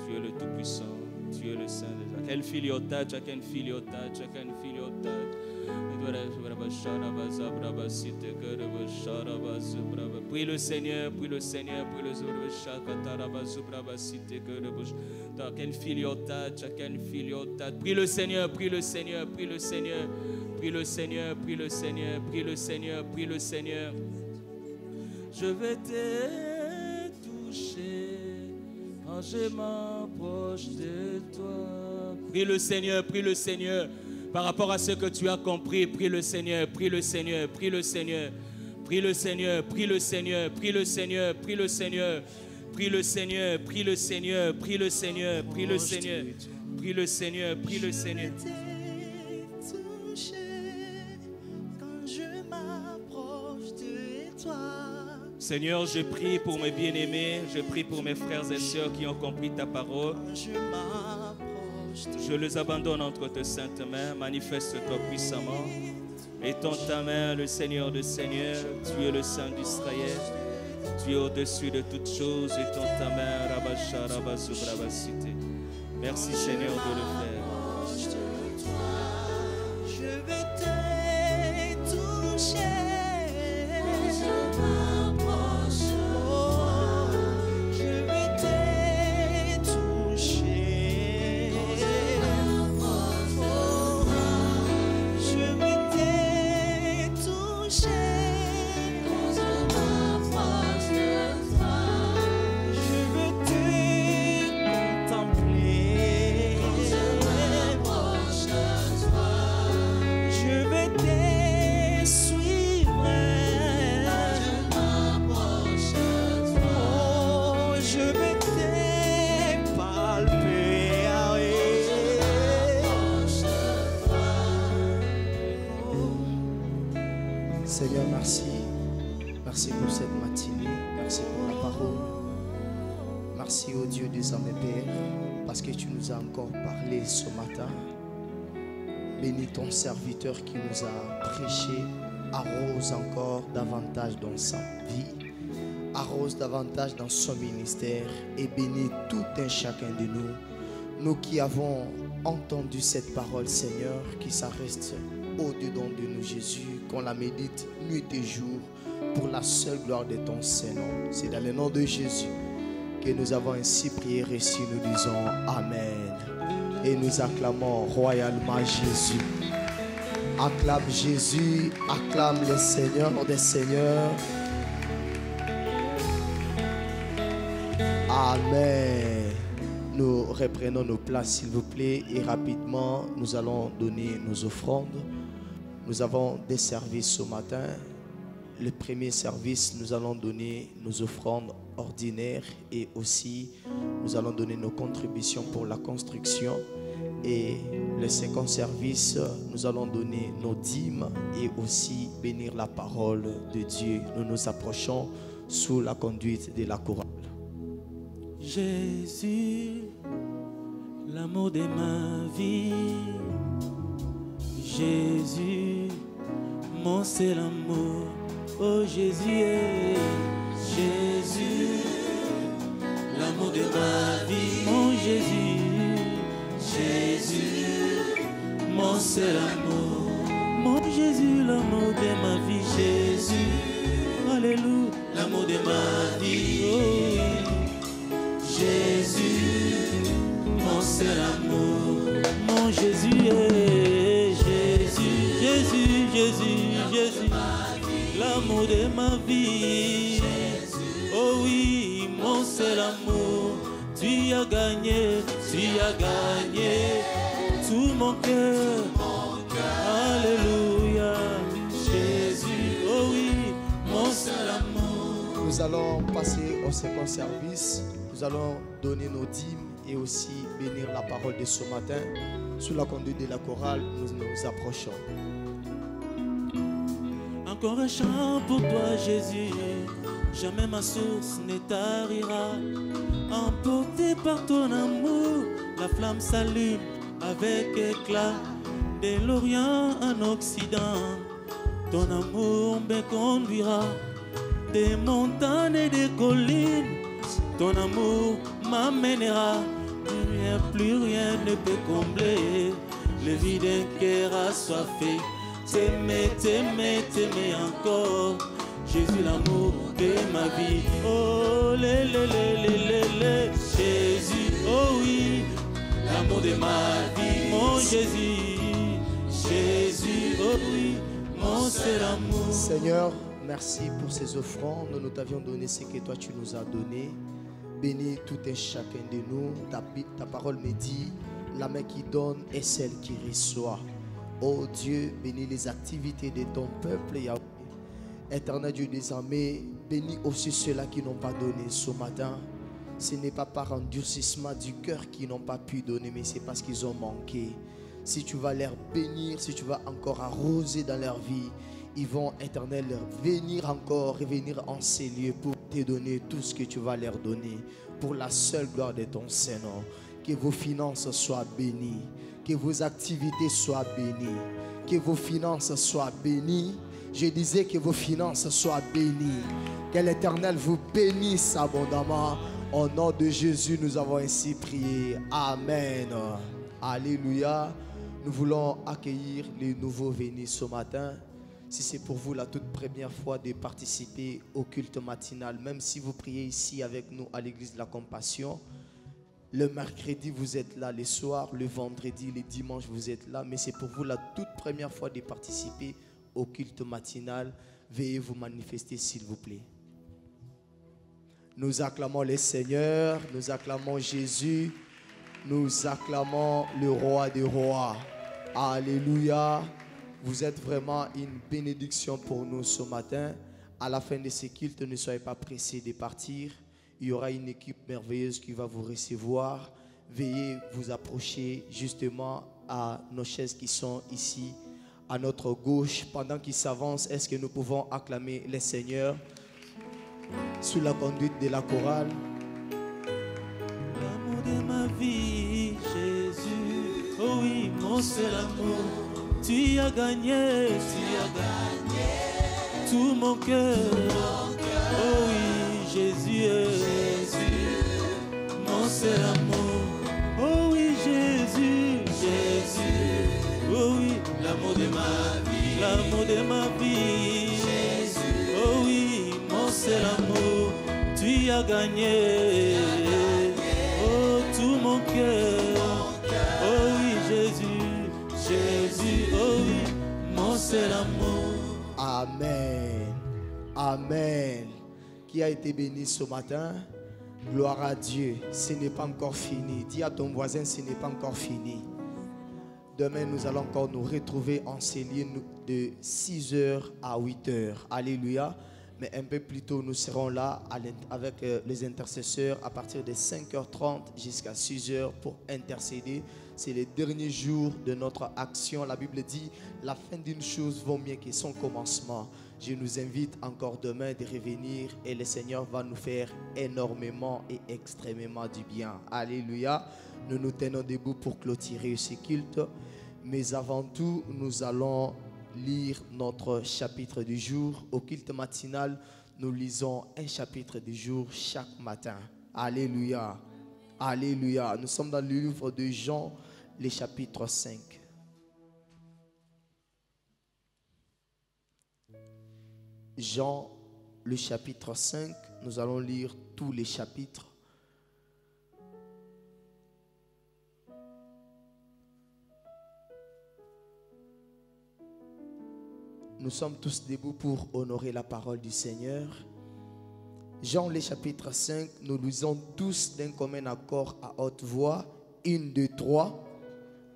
Tu es le Tout-Puissant. Tu es le Saint des Saints. I can feel your touch, I can feel your touch, I can feel your touch. Prie le Seigneur, prie le Seigneur, prie le Seigneur. I can feel your touch, I can feel your touch. Prie le Seigneur, prie le Seigneur, prie le Seigneur, prie le Seigneur, prie le Seigneur, prie le Seigneur, prie le Seigneur. Je vais te toucher quand je m'approche de toi. Prie le Seigneur, prie le Seigneur. Par rapport à ce que tu as compris, prie le Seigneur, prie le Seigneur, prie le Seigneur, prie le Seigneur, prie le Seigneur, prie le Seigneur, prie le Seigneur, prie le Seigneur, prie le Seigneur, prie le Seigneur, prie le Seigneur, prie le Seigneur, prie le Seigneur. Seigneur, je prie pour mes bien-aimés, je prie pour mes frères et sœurs qui ont compris ta parole. Je les abandonne entre tes saintes mains, manifeste-toi puissamment. Étends ta main, le Seigneur des Seigneurs, tu es le Saint d'Israël, tu es au-dessus de toutes choses, étends ta main, Rabasha, Rabasou, Rabasité. Merci Seigneur de le faire. Je vais te toucher Seigneur, merci. Merci pour cette matinée. Merci pour la parole. Merci au Dieu des âmes et Père, parce que tu nous as encore parlé ce matin. Bénis ton serviteur qui nous a prêché. Arrose encore davantage dans sa vie. Arrose davantage dans son ministère. Et bénis tout un chacun de nous. Nous qui avons entendu cette parole, Seigneur, qui ça reste au-dedans de nous, Jésus, qu'on la médite nuit et jour pour la seule gloire de ton Saint-Nom. C'est dans le nom de Jésus que nous avons ainsi prié, reçu, nous disons Amen. Et nous acclamons royalement Jésus. Acclame Jésus, acclame le Seigneur des Seigneurs. Amen. Nous reprenons nos places, s'il vous plaît, et rapidement, nous allons donner nos offrandes. Nous avons des services ce matin. Le premier service, nous allons donner nos offrandes ordinaires et aussi nous allons donner nos contributions pour la construction. Et le second service, nous allons donner nos dîmes et aussi bénir la parole de Dieu. Nous nous approchons sous la conduite de la chorale. Jésus, l'amour de ma vie. Jésus, mon seul amour. Oh Jésus, Jésus, l'amour de ma vie. Mon Jésus, Jésus, mon seul amour. Mon Jésus, l'amour de ma vie. Jésus, alléluia, l'amour de ma vie. Oh, Jésus, mon seul amour. Mon Jésus, Jésus, Jésus, Jésus, Jésus, l'amour de ma vie. Oh oui, mon seul amour. Tu as gagné tout mon cœur. Alléluia, Jésus, oh oui, mon seul amour. Nous allons passer au second service. Nous allons donner nos dîmes et aussi bénir la parole de ce matin. Sous la conduite de la chorale, nous nous approchons. Encore un chant pour toi, Jésus. Jamais ma source ne tarira. Emporté par ton amour, la flamme s'allume avec éclat. De l'Orient en Occident, ton amour me conduira. Des montagnes et des collines, ton amour m'amènera. Plus rien ne peut combler le vide d'un cœur assoiffé. T'aimer, t'aimer, t'aimer encore. Jésus, l'amour de ma vie. Oh, Jésus, oh oui, l'amour de ma vie. Mon Jésus, Jésus, oh oui, mon seul amour. Seigneur, merci pour ces offrandes. Nous t'avions donné ce que toi tu nous as donné. Bénis tout et chacun de nous. Ta parole me dit, la main qui donne est celle qui reçoit. Oh Dieu, bénis les activités de ton peuple, Yahweh. Éternel Dieu des armées, bénis aussi ceux-là qui n'ont pas donné ce matin. Ce n'est pas par endurcissement du cœur qu'ils n'ont pas pu donner, mais c'est parce qu'ils ont manqué. Si tu vas les bénir, si tu vas encore arroser dans leur vie, ils vont, Éternel, venir encore, revenir en ces lieux pour te donner tout ce que tu vas leur donner, pour la seule gloire de ton Saint-Nom. Que vos finances soient bénies, que vos activités soient bénies, que vos finances soient bénies. Je disais que vos finances soient bénies. Que l'Éternel vous bénisse abondamment. Au nom de Jésus, nous avons ainsi prié. Amen. Alléluia. Nous voulons accueillir les nouveaux venus ce matin. Si c'est pour vous la toute première fois de participer au culte matinal, même si vous priez ici avec nous à l'église de la Compassion, le mercredi vous êtes là, le soir, le vendredi, le dimanche vous êtes là, mais c'est pour vous la toute première fois de participer au culte matinal. Veuillez vous manifester s'il vous plaît. Nous acclamons le Seigneur, nous acclamons Jésus, nous acclamons le roi des rois. Alléluia. Vous êtes vraiment une bénédiction pour nous ce matin. À la fin de ce culte, ne soyez pas pressés de partir. Il y aura une équipe merveilleuse qui va vous recevoir. Veuillez vous approcher justement à nos chaises qui sont ici à notre gauche. Pendant qu'il s'avance, est-ce que nous pouvons acclamer les seigneurs sous la conduite de la chorale? L'amour de ma vie, Jésus, oh oui, mon seul amour, tu as gagné tout mon cœur, oh oui, Jésus, mon seul amour, oh oui, Jésus, oh oui, l'amour de ma vie, Jésus, oh oui, mon seul amour, tu as gagné, oh tout mon cœur, oh oui, Jésus, oh oui, mon seul amour. Amen. Amen. Qui a été béni ce matin? Gloire à Dieu. Ce n'est pas encore fini. Dis à ton voisin, ce n'est pas encore fini. Demain, nous allons encore nous retrouver en ces lieux de 6h à 8h. Alléluia. Mais un peu plus tôt, nous serons là avec les intercesseurs à partir de 5h30 jusqu'à 6h pour intercéder. C'est le dernier jour de notre action. La Bible dit, la fin d'une chose vaut mieux que son commencement. Je nous invite encore demain de revenir et le Seigneur va nous faire énormément et extrêmement du bien. Alléluia. Nous nous tenons debout pour clôturer ce culte. Mais avant tout, nous allons lire notre chapitre du jour. Au culte matinal, nous lisons un chapitre du jour chaque matin. Alléluia. Alléluia. Nous sommes dans le livre de Jean, le chapitre 5. Jean, le chapitre 5. Nous allons lire tous les chapitres. Nous sommes tous debout pour honorer la parole du Seigneur. Jean, le chapitre 5, nous lisons tous d'un commun accord à haute voix. 1, 2, 3.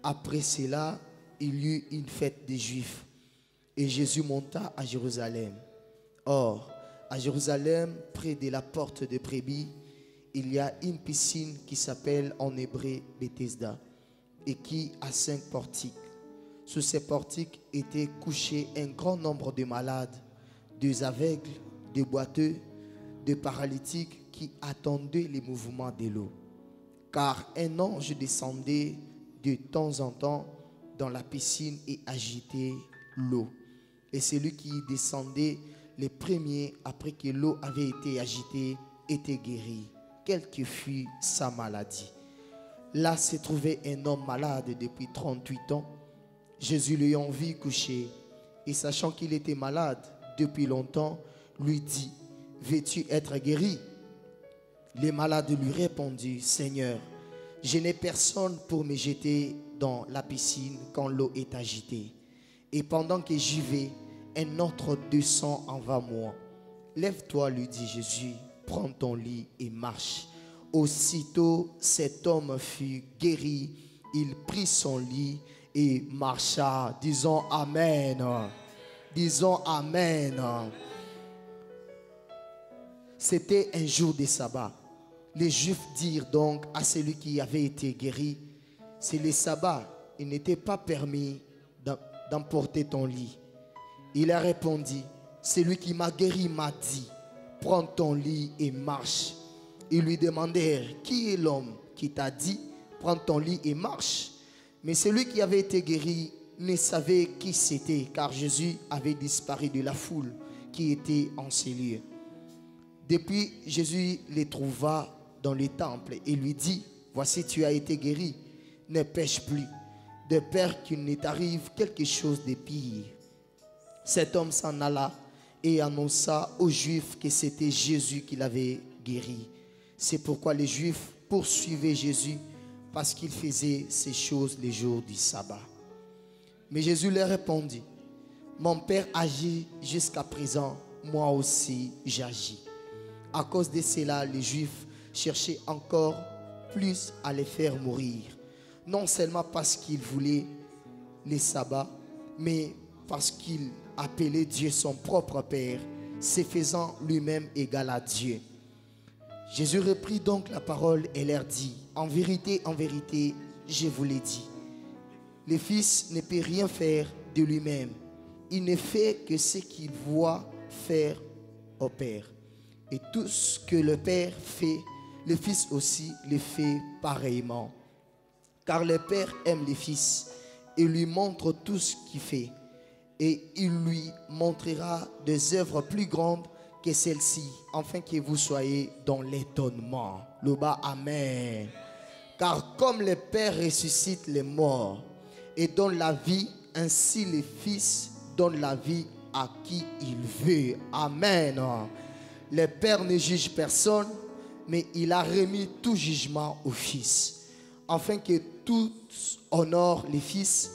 Après cela, il y eut une fête des Juifs. Et Jésus monta à Jérusalem. Or, à Jérusalem, près de la porte de Brebis, il y a une piscine qui s'appelle en hébreu Bethesda et qui a 5 portiques. Sous ces portiques étaient couchés un grand nombre de malades, des aveugles, des boiteux, des paralytiques qui attendaient les mouvements de l'eau. Car un ange descendait de temps en temps dans la piscine et agitait l'eau. Et celui qui descendait les premiers après que l'eau avait été agitée était guéri, quelle que fût sa maladie. Là se trouvait un homme malade depuis 38 ans. Jésus l'ayant vu couché et sachant qu'il était malade depuis longtemps, lui dit, veux-tu être guéri? Les malades lui répondirent, Seigneur, je n'ai personne pour me jeter dans la piscine quand l'eau est agitée. Et pendant que j'y vais, un autre descend avant moi. Lève-toi, lui dit Jésus, prends ton lit et marche. Aussitôt, cet homme fut guéri. Il prit son lit et marcha. Disons Amen. Disons Amen. C'était un jour de sabbat. Les Juifs dirent donc à celui qui avait été guéri, c'est le sabbat, il n'était pas permis d'emporter ton lit. Il a répondu, celui qui m'a guéri m'a dit, prends ton lit et marche. Ils lui demandèrent, qui est l'homme qui t'a dit, prends ton lit et marche? Mais celui qui avait été guéri ne savait qui c'était, car Jésus avait disparu de la foule qui était en ces lieux. Depuis, Jésus les trouva dans le temple et lui dit, voici tu as été guéri, ne pêche plus, de peur qu'il ne t'arrive quelque chose de pire. Cet homme s'en alla et annonça aux Juifs que c'était Jésus qui l'avait guéri. C'est pourquoi les Juifs poursuivaient Jésus parce qu'il faisait ces choses les jours du sabbat. Mais Jésus leur répondit, mon Père agit jusqu'à présent, moi aussi j'agis. À cause de cela, les Juifs cherchaient encore plus à les faire mourir. Non seulement parce qu'ils voulaient les sabbats, mais parce qu'ils appelaient Dieu son propre Père, se faisant lui-même égal à Dieu. Jésus reprit donc la parole et leur dit, en vérité, je vous l'ai dit, le Fils ne peut rien faire de lui-même. Il ne fait que ce qu'il voit faire au Père. Et tout ce que le Père fait, le Fils aussi le fait pareillement. Car le Père aime le Fils et lui montre tout ce qu'il fait. Et il lui montrera des œuvres plus grandes que celle-ci, afin que vous soyez dans l'étonnement. Le bas, amen. Car comme le Père ressuscite les morts et donne la vie, ainsi le Fils donne la vie à qui il veut. Amen. Le Père ne juge personne, mais il a remis tout jugement au Fils, afin que tous honorent les Fils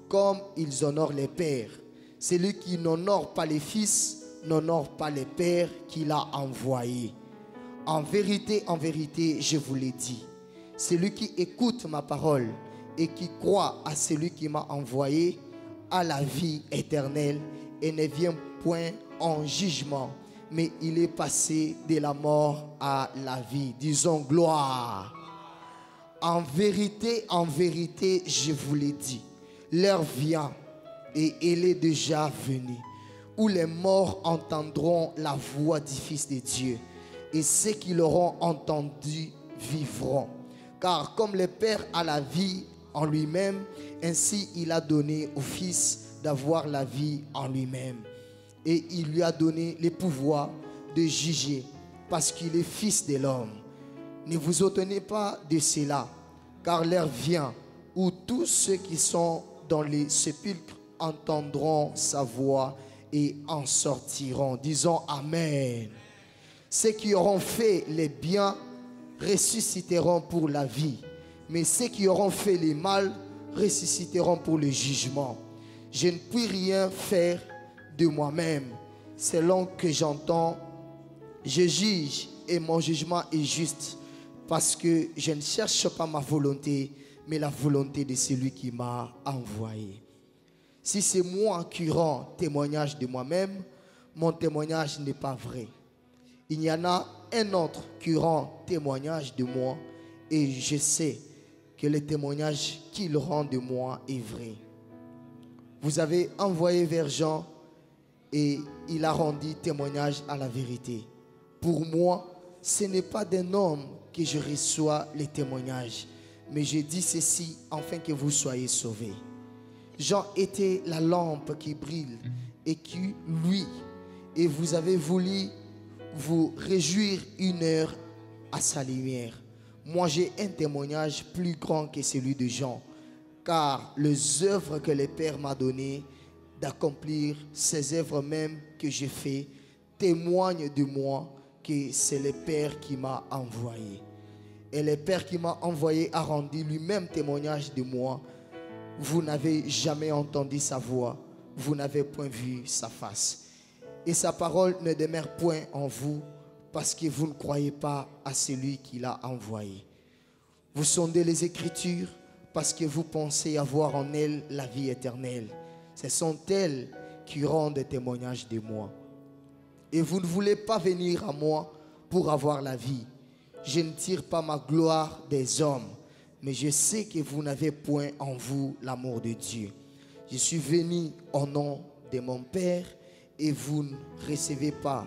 comme ils honorent les Pères. Celui qui n'honore pas les Fils n'honore pas le Père qui l'a envoyé. En vérité, je vous l'ai dit, celui qui écoute ma parole et qui croit à celui qui m'a envoyé a la vie éternelle et ne vient point en jugement, mais il est passé de la mort à la vie. Disons gloire. En vérité, je vous l'ai dit, l'heure vient et elle est déjà venue, où les morts entendront la voix du Fils de Dieu, et ceux qui l'auront entendu vivront. Car comme le Père a la vie en lui-même, ainsi il a donné au Fils d'avoir la vie en lui-même. Et il lui a donné le pouvoir de juger, parce qu'il est Fils de l'homme. Ne vous étonnez pas de cela, car l'heure vient où tous ceux qui sont dans les sépulcres entendront sa voix et en sortiront. Disons amen. Ceux qui auront fait les biens ressusciteront pour la vie, mais ceux qui auront fait les mal ressusciteront pour le jugement. Je ne puis rien faire de moi-même. Selon que j'entends, je juge et mon jugement est juste, parce que je ne cherche pas ma volonté, mais la volonté de celui qui m'a envoyé. Si c'est moi qui rends témoignage de moi-même, mon témoignage n'est pas vrai. Il y en a un autre qui rend témoignage de moi, et je sais que le témoignage qu'il rend de moi est vrai. Vous avez envoyé vers Jean et il a rendu témoignage à la vérité. Pour moi, ce n'est pas d'un homme que je reçois les témoignages, mais je dis ceci afin que vous soyez sauvés. Jean était la lampe qui brille et qui luit, et vous avez voulu vous réjouir une heure à sa lumière. Moi, j'ai un témoignage plus grand que celui de Jean, car les œuvres que le Père m'a données d'accomplir, ces œuvres même que j'ai fait, témoignent de moi que c'est le Père qui m'a envoyé. Et le Père qui m'a envoyé a rendu lui-même témoignage de moi. Vous n'avez jamais entendu sa voix, vous n'avez point vu sa face. Et sa parole ne demeure point en vous, parce que vous ne croyez pas à celui qui l'a envoyé. Vous sondez les Écritures, parce que vous pensez avoir en elles la vie éternelle. Ce sont elles qui rendent témoignage de moi. Et vous ne voulez pas venir à moi pour avoir la vie. Je ne tire pas ma gloire des hommes, mais je sais que vous n'avez point en vous l'amour de Dieu. Je suis venu au nom de mon Père et vous ne recevez pas.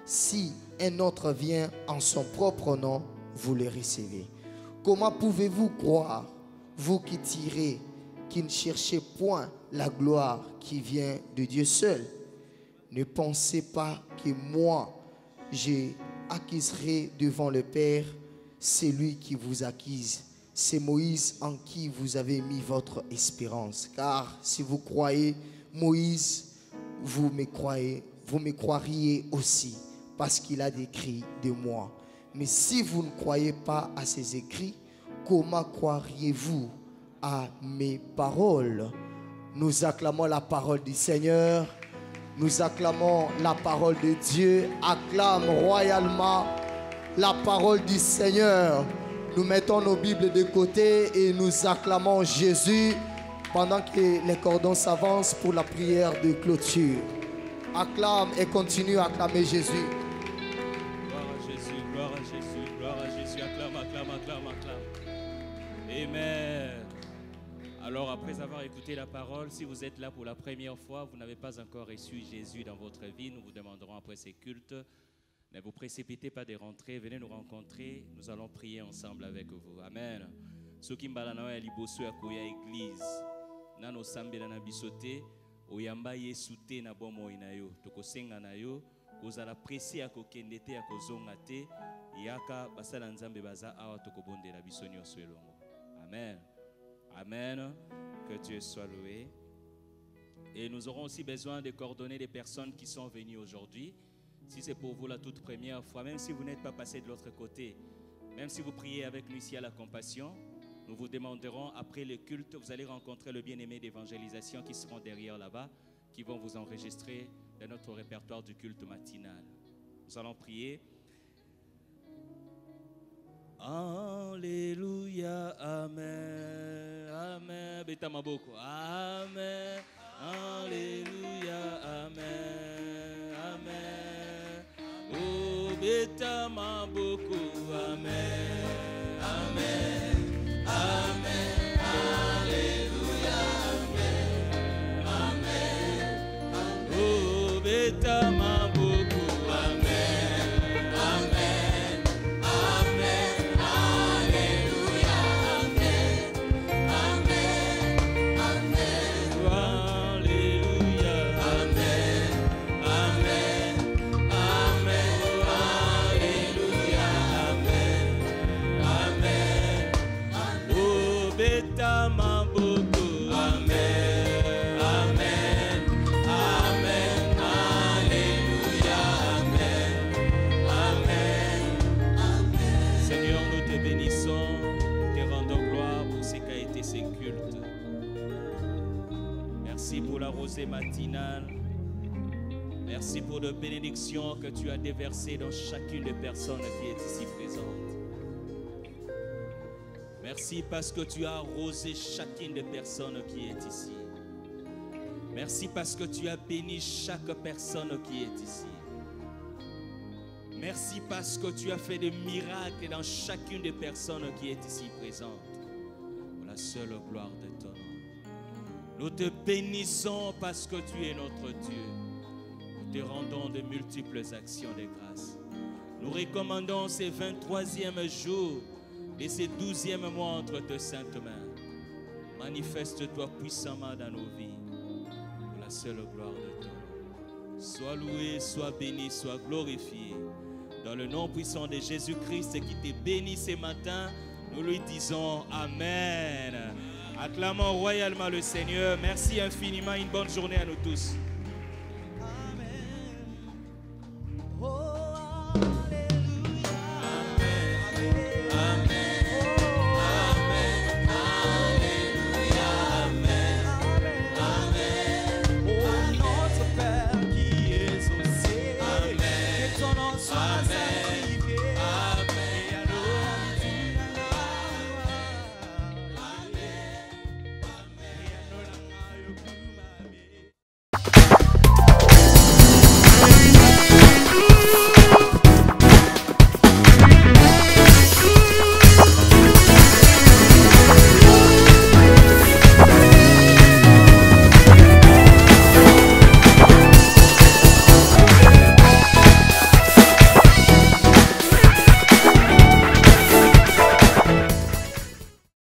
Si un autre vient en son propre nom, vous le recevez. Comment pouvez-vous croire, vous qui tirez, qui ne cherchez point la gloire qui vient de Dieu seul? Ne pensez pas que moi, j'acquiserai devant le Père celui qui vous acquise. C'est Moïse en qui vous avez mis votre espérance. Car si vous croyez Moïse, vous me croiriez aussi, parce qu'il a écrit de moi. Mais si vous ne croyez pas à ses écrits, comment croiriez-vous à mes paroles? Nous acclamons la parole du Seigneur. Nous acclamons la parole de Dieu. Acclame royalement la parole du Seigneur. Nous mettons nos Bibles de côté et nous acclamons Jésus pendant que les cordons s'avancent pour la prière de clôture. Acclame et continue à acclamer Jésus. Gloire à Jésus, gloire à Jésus, gloire à Jésus. Acclame, acclame, acclame, acclame. Amen. Alors après avoir écouté la parole, si vous êtes là pour la première fois, vous n'avez pas encore reçu Jésus dans votre vie, nous vous demanderons après ces cultes, ne vous précipitez pas de rentrer, venez nous rencontrer, nous allons prier ensemble avec vous. Amen. Ce qui mbala na liboso ya koya église, nano sambela na bisote, oyamba Yesu te na bomo inayo, tokosenga na yo, kozala presi ya kokende te ya kozonga te, yaka basala nzambe baza awa tokobondela biso nyonso elongo. Amen. Amen. Que Dieu soit loué. Et nous aurons aussi besoin de coordonner les personnes qui sont venues aujourd'hui. Si c'est pour vous la toute première fois, même si vous n'êtes pas passé de l'autre côté, même si vous priez avec nous ici à la Compassion, nous vous demanderons après le culte, vous allez rencontrer le bien-aimé d'évangélisation qui seront derrière là-bas, qui vont vous enregistrer dans notre répertoire du culte matinal. Nous allons prier. Alléluia, Amen, Amen, Beta Maboko, Amen, Alléluia, Amen, Amen, oh Beta Maboko, Amen, Amen, Amen, Alléluia, Amen, Amen, oh Beta Maboko, Amen, Amen, Amen. Merci pour la rosée matinale. Merci pour les bénédictions que tu as déversées dans chacune des personnes qui est ici présente. Merci parce que tu as arrosé chacune des personnes qui est ici. Merci parce que tu as béni chaque personne qui est ici. Merci parce que tu as fait des miracles dans chacune des personnes qui est ici présente. Pour la seule gloire de ton nom. Nous te bénissons parce que tu es notre Dieu. Nous te rendons de multiples actions de grâce. Nous recommandons ces 23e jours et ces 12e mois entre tes saintes mains. Manifeste-toi puissamment dans nos vies. Pour la seule gloire de ton nom. Sois loué, sois béni, sois glorifié. Dans le nom puissant de Jésus-Christ qui te bénit ce matin, nous lui disons Amen. Acclamons royalement le Seigneur. Merci infiniment. Une bonne journée à nous tous.